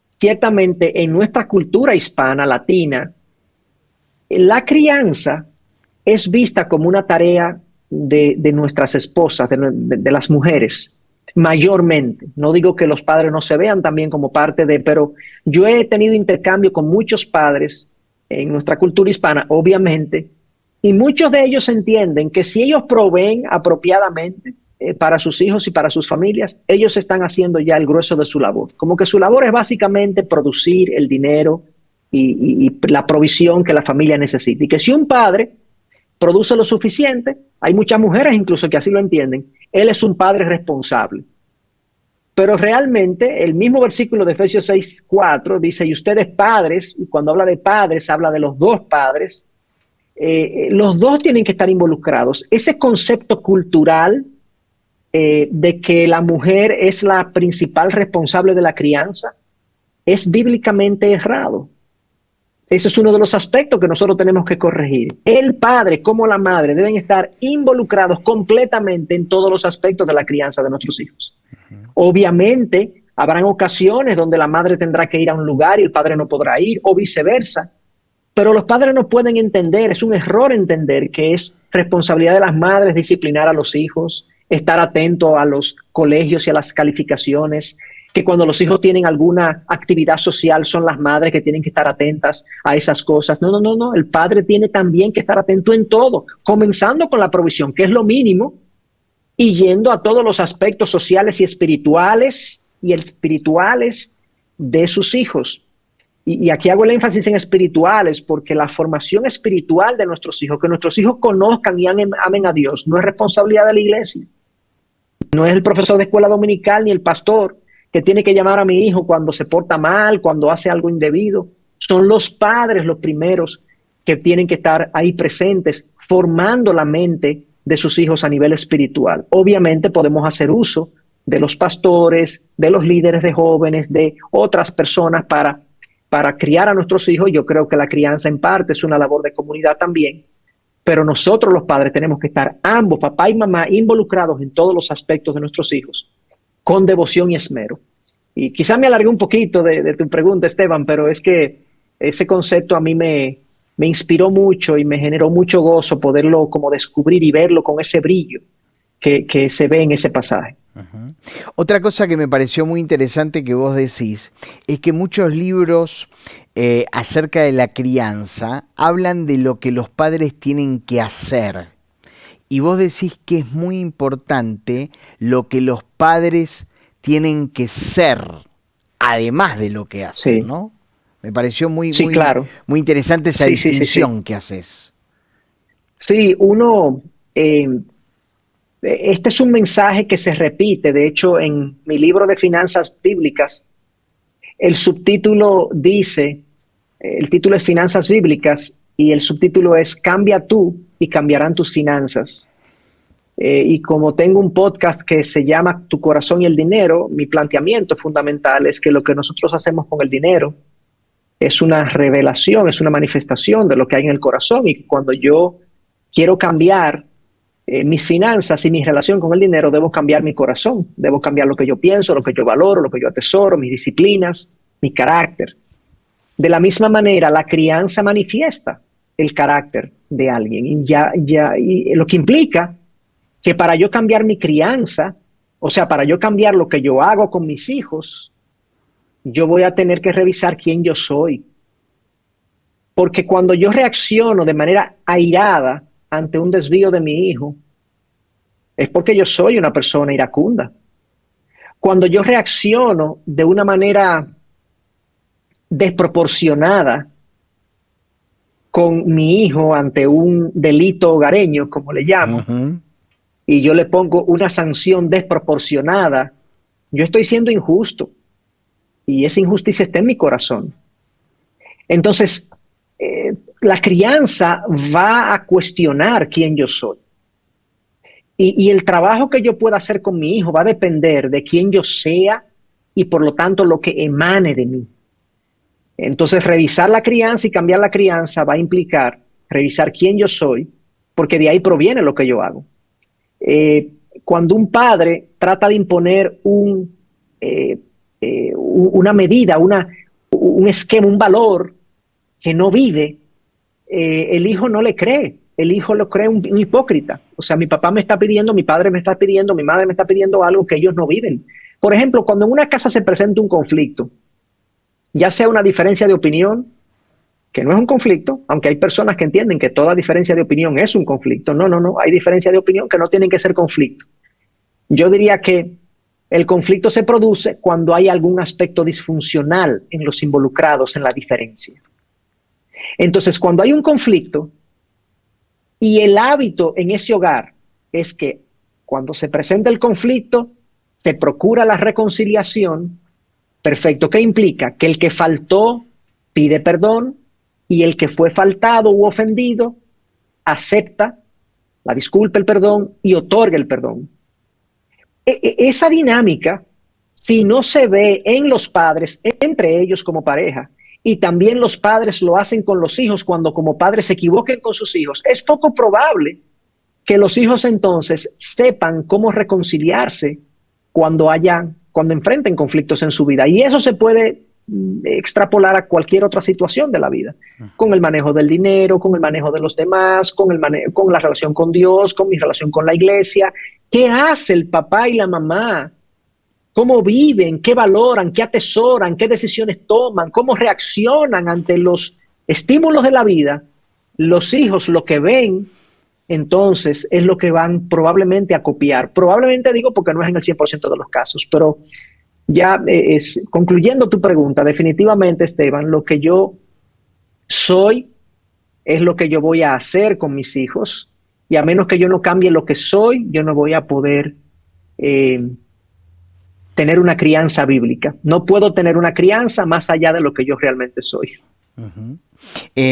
ciertamente en nuestra cultura hispana, latina, la crianza es vista como una tarea de nuestras esposas, de las mujeres, mayormente. No digo que los padres no se vean también como parte de, pero yo he tenido intercambio con muchos padres en nuestra cultura hispana, obviamente, y muchos de ellos entienden que si ellos proveen apropiadamente para sus hijos y para sus familias, ellos están haciendo ya el grueso de su labor. Como que su labor es básicamente producir el dinero y la provisión que la familia necesita. Y que si un padre produce lo suficiente, hay muchas mujeres incluso que así lo entienden, él es un padre responsable. Pero realmente el mismo versículo de Efesios 6:4 dice, y ustedes padres, y cuando habla de padres, habla de los dos padres, los dos tienen que estar involucrados. Ese concepto cultural de que la mujer es la principal responsable de la crianza es bíblicamente errado. Ese es uno de los aspectos que nosotros tenemos que corregir. El padre como la madre deben estar involucrados completamente en todos los aspectos de la crianza de nuestros hijos. Obviamente, habrán ocasiones donde la madre tendrá que ir a un lugar y el padre no podrá ir, o viceversa. Pero los padres no pueden entender, es un error entender que es responsabilidad de las madres disciplinar a los hijos, estar atento a los colegios y a las calificaciones, que cuando los hijos tienen alguna actividad social son las madres que tienen que estar atentas a esas cosas. No. El padre tiene también que estar atento en todo, comenzando con la provisión, que es lo mínimo, y yendo a todos los aspectos sociales y espirituales de sus hijos. Y aquí hago el énfasis en espirituales, porque la formación espiritual de nuestros hijos, que nuestros hijos conozcan y amen a Dios, no es responsabilidad de la iglesia. No es el profesor de escuela dominical ni el pastor que tiene que llamar a mi hijo cuando se porta mal, cuando hace algo indebido. Son los padres los primeros que tienen que estar ahí presentes, formando la mente de sus hijos a nivel espiritual. Obviamente podemos hacer uso de los pastores, de los líderes de jóvenes, de otras personas para criar a nuestros hijos. Yo creo que la crianza en parte es una labor de comunidad también, pero nosotros los padres tenemos que estar ambos, papá y mamá, involucrados en todos los aspectos de nuestros hijos, con devoción y esmero. Y quizá me alargué un poquito de tu pregunta, Esteban, pero es que ese concepto a mí me inspiró mucho y me generó mucho gozo poderlo como descubrir y verlo con ese brillo que se ve en ese pasaje. Uh-huh. Otra cosa que me pareció muy interesante que vos decís es que muchos libros acerca de la crianza hablan de lo que los padres tienen que hacer. Y vos decís que es muy importante lo que los padres tienen que ser, además de lo que hacen, sí, ¿no? Me pareció muy interesante esa distinción que haces. Sí, este es un mensaje que se repite. De hecho, en mi libro de finanzas bíblicas, el subtítulo dice, el título es Finanzas Bíblicas y el subtítulo es Cambia tú y cambiarán tus finanzas. Y como tengo un podcast que se llama Tu corazón y el dinero, mi planteamiento fundamental es que lo que nosotros hacemos con el dinero es una revelación, es una manifestación de lo que hay en el corazón. Y cuando yo quiero cambiar mis finanzas y mi relación con el dinero, debo cambiar mi corazón, debo cambiar lo que yo pienso, lo que yo valoro, lo que yo atesoro, mis disciplinas, mi carácter. De la misma manera, la crianza manifiesta el carácter de alguien y lo que implica que para yo cambiar mi crianza, o sea, para yo cambiar lo que yo hago con mis hijos, yo voy a tener que revisar quién yo soy. Porque cuando yo reacciono de manera airada ante un desvío de mi hijo, es porque yo soy una persona iracunda. Cuando yo reacciono de una manera desproporcionada con mi hijo ante un delito hogareño, como le llamo, y yo le pongo una sanción desproporcionada, yo estoy siendo injusto y esa injusticia está en mi corazón. Entonces, la crianza va a cuestionar quién yo soy. Y el trabajo que yo pueda hacer con mi hijo va a depender de quién yo sea y por lo tanto lo que emane de mí. Entonces, revisar la crianza y cambiar la crianza va a implicar revisar quién yo soy, porque de ahí proviene lo que yo hago. Cuando un padre trata de imponer una medida, un esquema, un valor que no vive, el hijo no le cree. El hijo lo cree un hipócrita. O sea, mi papá me está pidiendo, mi padre me está pidiendo, mi madre me está pidiendo algo que ellos no viven. Por ejemplo, cuando en una casa se presenta un conflicto, ya sea una diferencia de opinión, que no es un conflicto, aunque hay personas que entienden que toda diferencia de opinión es un conflicto. No, hay diferencia de opinión que no tienen que ser conflicto. Yo diría que el conflicto se produce cuando hay algún aspecto disfuncional en los involucrados en la diferencia. Entonces, cuando hay un conflicto y el hábito en ese hogar es que cuando se presenta el conflicto, se procura la reconciliación. Perfecto. ¿Qué implica? Que el que faltó pide perdón y el que fue faltado u ofendido acepta la disculpa, el perdón y otorga el perdón. Esa dinámica, si no se ve en los padres, entre ellos como pareja, y también los padres lo hacen con los hijos cuando como padres se equivoquen con sus hijos, es poco probable que los hijos entonces sepan cómo reconciliarse cuando enfrenten conflictos en su vida. Y eso se puede extrapolar a cualquier otra situación de la vida, con el manejo del dinero, con el manejo de los demás, con la relación con Dios, con mi relación con la iglesia. ¿Qué hace el papá y la mamá? ¿Cómo viven? ¿Qué valoran? ¿Qué atesoran? ¿Qué decisiones toman? ¿Cómo reaccionan ante los estímulos de la vida? Los hijos lo que ven entonces es lo que van probablemente a copiar. Probablemente digo porque no es en el 100% de los casos, pero ya concluyendo tu pregunta, definitivamente, Esteban, lo que yo soy es lo que yo voy a hacer con mis hijos y a menos que yo no cambie lo que soy, yo no voy a poder tener una crianza bíblica. No puedo tener una crianza más allá de lo que yo realmente soy. Uh-huh.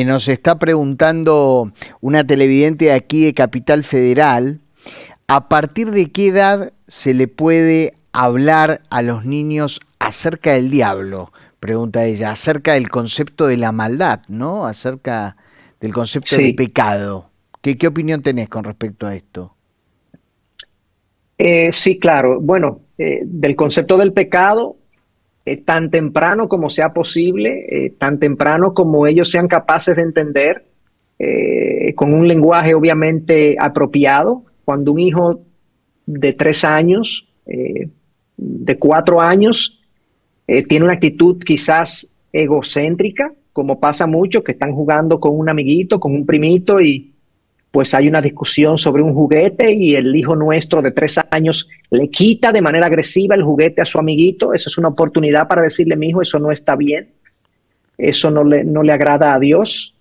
Nos está preguntando una televidente de aquí de Capital Federal, ¿a partir de qué edad se le puede hablar a los niños acerca del diablo? Pregunta ella, acerca del concepto de la maldad, ¿no? Acerca del concepto del pecado. ¿Qué opinión tenés con respecto a esto? Sí, claro. Bueno, del concepto del pecado, tan temprano como sea posible, tan temprano como ellos sean capaces de entender, con un lenguaje obviamente apropiado. Cuando un hijo de 3 años, de 4 años, tiene una actitud quizás egocéntrica, como pasa mucho, que están jugando con un amiguito, con un primito, y pues hay una discusión sobre un juguete y el hijo nuestro de 3 años le quita de manera agresiva el juguete a su amiguito. Esa es una oportunidad para decirle: mi hijo, eso no está bien, eso no le agrada a Dios,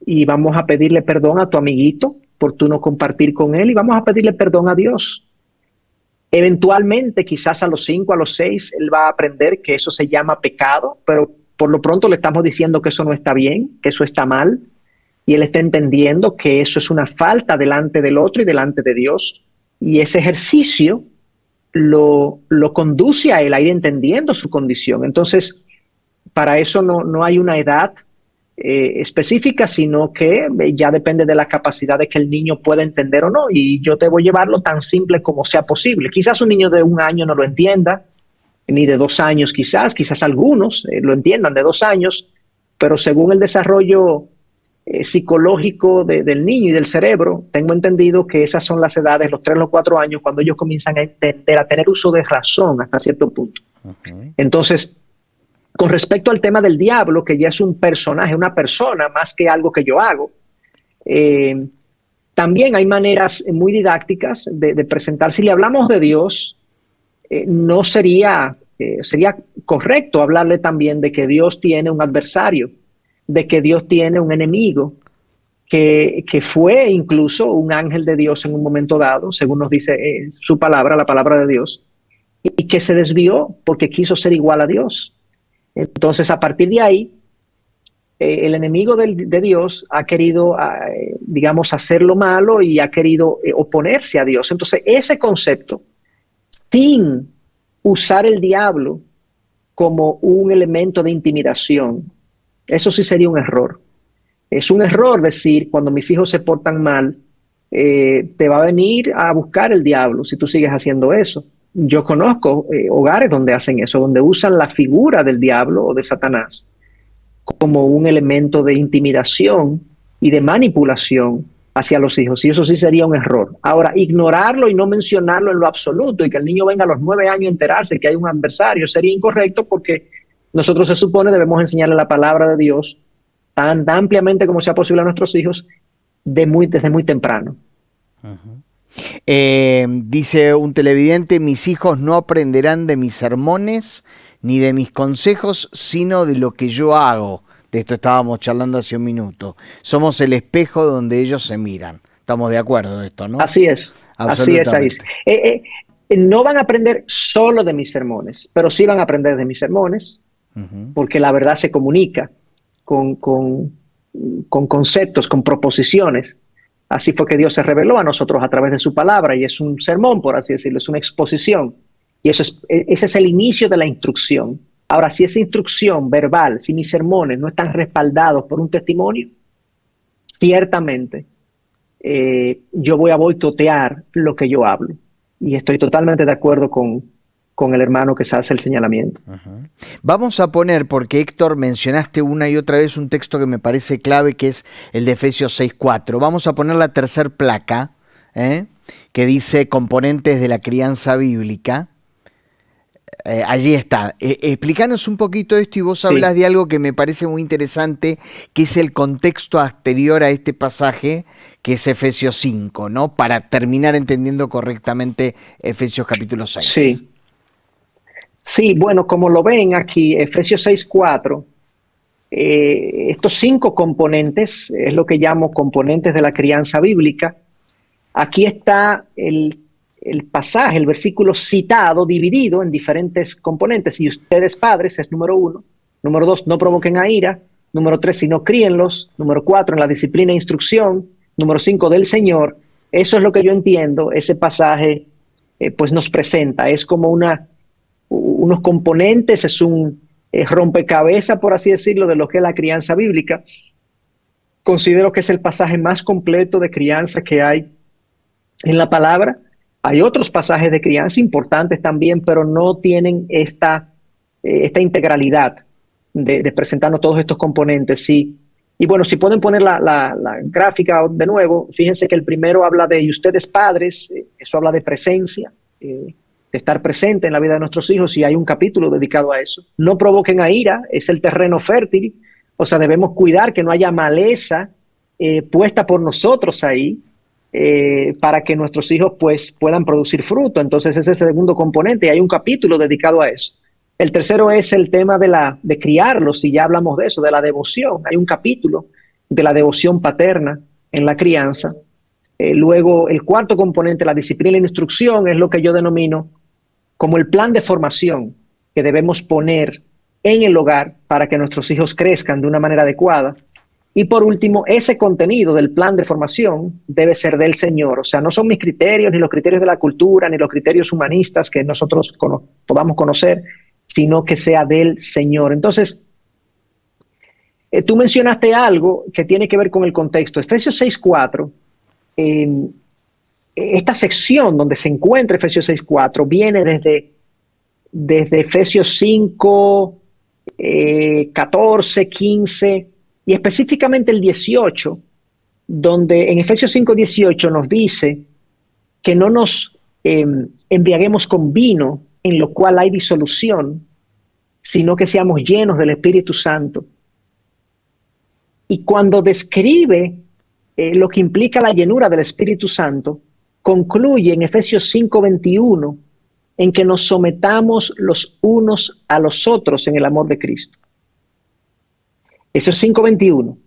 y vamos a pedirle perdón a tu amiguito por tú no compartir con él, y vamos a pedirle perdón a Dios. Eventualmente, quizás a los 5, a los 6, él va a aprender que eso se llama pecado, pero por lo pronto le estamos diciendo que eso no está bien, que eso está mal, y él está entendiendo que eso es una falta delante del otro y delante de Dios, y ese ejercicio lo conduce a él a ir entendiendo su condición. Entonces, para eso no hay una edad específica, sino que ya depende de la capacidad de que el niño pueda entender o no. Y yo debo llevarlo tan simple como sea posible. Quizás un niño de 1 año no lo entienda, ni de 2 años quizás algunos lo entiendan de 2 años, pero según el desarrollo psicológico del niño y del cerebro, tengo entendido que esas son las edades, los 3 o 4 años, cuando ellos comienzan a entender, a tener uso de razón hasta cierto punto. Entonces, con respecto al tema del diablo, que ya es un personaje, una persona, más que algo que yo hago, también hay maneras muy didácticas de presentar. Si le hablamos de Dios, no sería correcto hablarle también de que Dios tiene un adversario, de que Dios tiene un enemigo, que fue incluso un ángel de Dios en un momento dado, según nos dice su palabra, la palabra de Dios, y que se desvió porque quiso ser igual a Dios. Entonces, a partir de ahí, el enemigo de Dios ha querido, digamos, hacer lo malo y ha querido oponerse a Dios. Entonces, ese concepto, sin usar el diablo como un elemento de intimidación, eso sí sería un error. Es un error decir, cuando mis hijos se portan mal, te va a venir a buscar el diablo si tú sigues haciendo eso. Yo conozco hogares donde hacen eso, donde usan la figura del diablo o de Satanás como un elemento de intimidación y de manipulación hacia los hijos, y eso sí sería un error. Ahora, ignorarlo y no mencionarlo en lo absoluto y que el niño venga a los 9 años a enterarse que hay un adversario sería incorrecto, porque nosotros, se supone, debemos enseñarle la palabra de Dios tan ampliamente como sea posible a nuestros hijos desde muy temprano. Dice un televidente: mis hijos no aprenderán de mis sermones ni de mis consejos, sino de lo que yo hago. De esto estábamos charlando hace un minuto. Somos el espejo donde ellos se miran. Estamos de acuerdo en esto, ¿no? Así es, ahí. No van a aprender solo de mis sermones, pero sí van a aprender de mis sermones, porque la verdad se comunica con conceptos, con proposiciones. Así fue que Dios se reveló a nosotros a través de su palabra, y es un sermón, por así decirlo, es una exposición. Y ese es el inicio de la instrucción. Ahora, si esa instrucción verbal, si mis sermones no están respaldados por un testimonio, ciertamente yo voy a boicotear lo que yo hablo. Y estoy totalmente de acuerdo con el hermano que se hace el señalamiento. Vamos a poner, porque Héctor, mencionaste una y otra vez un texto que me parece clave, que es el de Efesios 6:4. Vamos a poner la tercer placa, que dice componentes de la crianza bíblica. Allí está. Explícanos un poquito esto, y vos hablas de algo que me parece muy interesante, que es el contexto anterior a este pasaje, que es Efesios 5, ¿no? Para terminar entendiendo correctamente Efesios capítulo 6. Sí, bueno, como lo ven aquí, Efesios 6:4, estos 5 componentes, es lo que llamo componentes de la crianza bíblica. Aquí está el pasaje, el versículo citado, dividido en diferentes componentes. Y ustedes, padres, es número 1. Número 2, no provoquen a ira. Número 3, sino críenlos. Número 4, en la disciplina e instrucción. Número 5, del Señor. Eso es lo que yo entiendo, ese pasaje pues nos presenta. Es como unos componentes, es un rompecabezas, por así decirlo, de lo que es la crianza bíblica. Considero que es el pasaje más completo de crianza que hay en la palabra. Hay otros pasajes de crianza importantes también, pero no tienen esta integralidad de presentarnos todos estos componentes. Sí. Y bueno, si pueden poner la gráfica de nuevo, fíjense que el primero habla de y ustedes, padres, eso habla de presencia, de estar presente en la vida de nuestros hijos, y hay un capítulo dedicado a eso. No provoquen a ira, es el terreno fértil, o sea, debemos cuidar que no haya maleza puesta por nosotros ahí, para que nuestros hijos pues puedan producir fruto. Entonces ese es el segundo componente, y hay un capítulo dedicado a eso. El tercero es el tema de criarlos, y ya hablamos de eso, de la devoción. Hay un capítulo de la devoción paterna en la crianza. Luego el cuarto componente, la disciplina y la instrucción, es lo que yo denomino como el plan de formación que debemos poner en el hogar para que nuestros hijos crezcan de una manera adecuada. Y por último, ese contenido del plan de formación debe ser del Señor. O sea, no son mis criterios, ni los criterios de la cultura, ni los criterios humanistas que nosotros podamos conocer, sino que sea del Señor. Entonces, Tú mencionaste algo que tiene que ver con el contexto. Efesios 6:4, esta sección donde se encuentra Efesios 6:4 viene desde Efesios 5, 14, 15 y específicamente el 18, donde en Efesios 5:18 nos dice que no nos embriaguemos con vino, en lo cual hay disolución, sino que seamos llenos del Espíritu Santo. Y cuando describe lo que implica la llenura del Espíritu Santo, concluye en Efesios 5:21 en que nos sometamos los unos a los otros en el amor de Cristo. Eso es 5:21.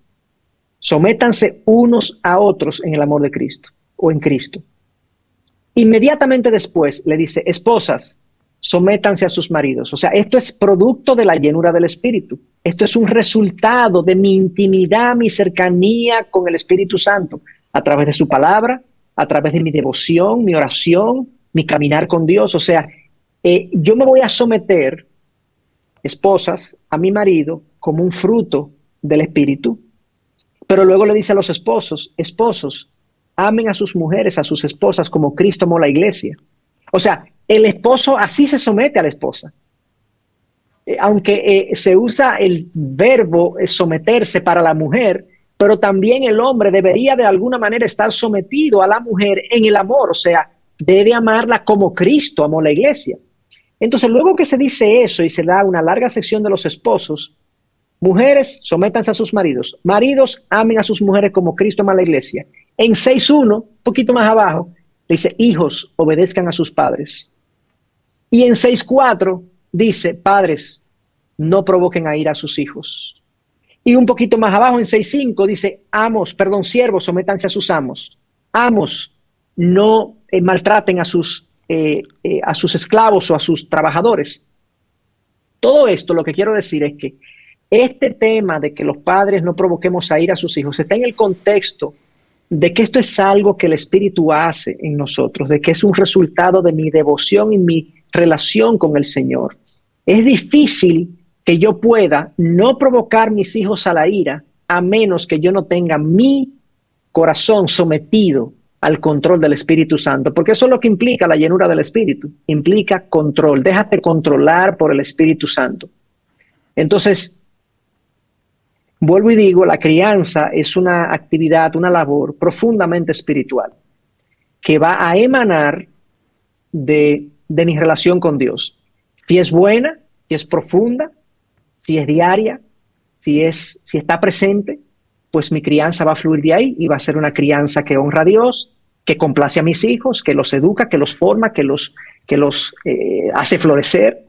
Sométanse unos a otros en el amor de Cristo o en Cristo. Inmediatamente después le dice, esposas, sométanse a sus maridos. O sea, esto es producto de la llenura del Espíritu. Esto es un resultado de mi intimidad, mi cercanía con el Espíritu Santo, a través de su palabra, a través de mi devoción, mi oración, mi caminar con Dios. O sea, yo me voy a someter, esposas, a mi marido como un fruto del Espíritu. Pero luego le dice a los esposos, esposos, amen a sus mujeres, a sus esposas, como Cristo amó la iglesia. O sea, el esposo así se somete a la esposa. Aunque se usa el verbo someterse para la mujer, pero también el hombre debería de alguna manera estar sometido a la mujer en el amor, o sea, debe amarla como Cristo amó la iglesia. Entonces, luego que se dice eso y se da una larga sección de los esposos, mujeres, sométanse a sus maridos. Maridos, amen a sus mujeres como Cristo ama a la iglesia. En 6:1, un poquito más abajo, dice, hijos, obedezcan a sus padres. Y en 6:4 dice, padres, no provoquen a ira a sus hijos. Y un poquito más abajo, en 6:5, dice, siervos, sométanse a sus amos. Amos, no maltraten a sus esclavos o a sus trabajadores. Todo esto, lo que quiero decir es que este tema de que los padres no provoquemos a ira a sus hijos está en el contexto de que esto es algo que el Espíritu hace en nosotros, de que es un resultado de mi devoción y mi relación con el Señor. Es difícil que yo pueda no provocar mis hijos a la ira a menos que yo no tenga mi corazón sometido al control del Espíritu Santo, porque eso es lo que implica la llenura del Espíritu, implica control. Déjate controlar por el Espíritu Santo. Entonces, vuelvo y digo, la crianza es una actividad, una labor profundamente espiritual que va a emanar de mi relación con Dios. Si es buena, si es profunda, si es diaria, si está presente, pues mi crianza va a fluir de ahí y va a ser una crianza que honra a Dios, que complace a mis hijos, que los educa, que los forma, que los hace florecer.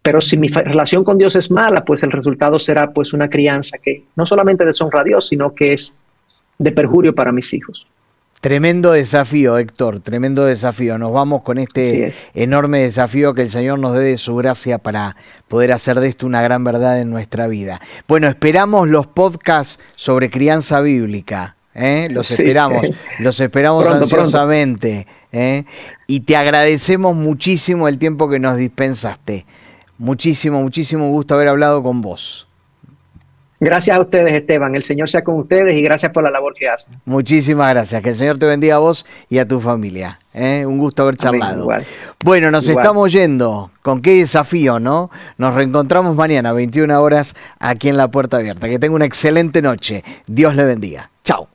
Pero si mi relación con Dios es mala, pues el resultado será pues una crianza que no solamente deshonra a Dios, sino que es de perjurio para mis hijos. Tremendo desafío, Héctor, tremendo desafío. Nos vamos con este enorme desafío, que el Señor nos dé de su gracia para poder hacer de esto una gran verdad en nuestra vida. Bueno, esperamos los podcasts sobre crianza bíblica. Los esperamos pronto, ansiosamente. Y te agradecemos muchísimo el tiempo que nos dispensaste. Muchísimo gusto haber hablado con vos. Gracias a ustedes, Esteban. El Señor sea con ustedes y gracias por la labor que hacen. Muchísimas gracias. Que el Señor te bendiga a vos y a tu familia. Un gusto haber charlado. Igual. Bueno, nos estamos yendo. Con qué desafío, ¿no? Nos reencontramos mañana a 21 horas aquí en La Puerta Abierta. Que tenga una excelente noche. Dios le bendiga. Chao.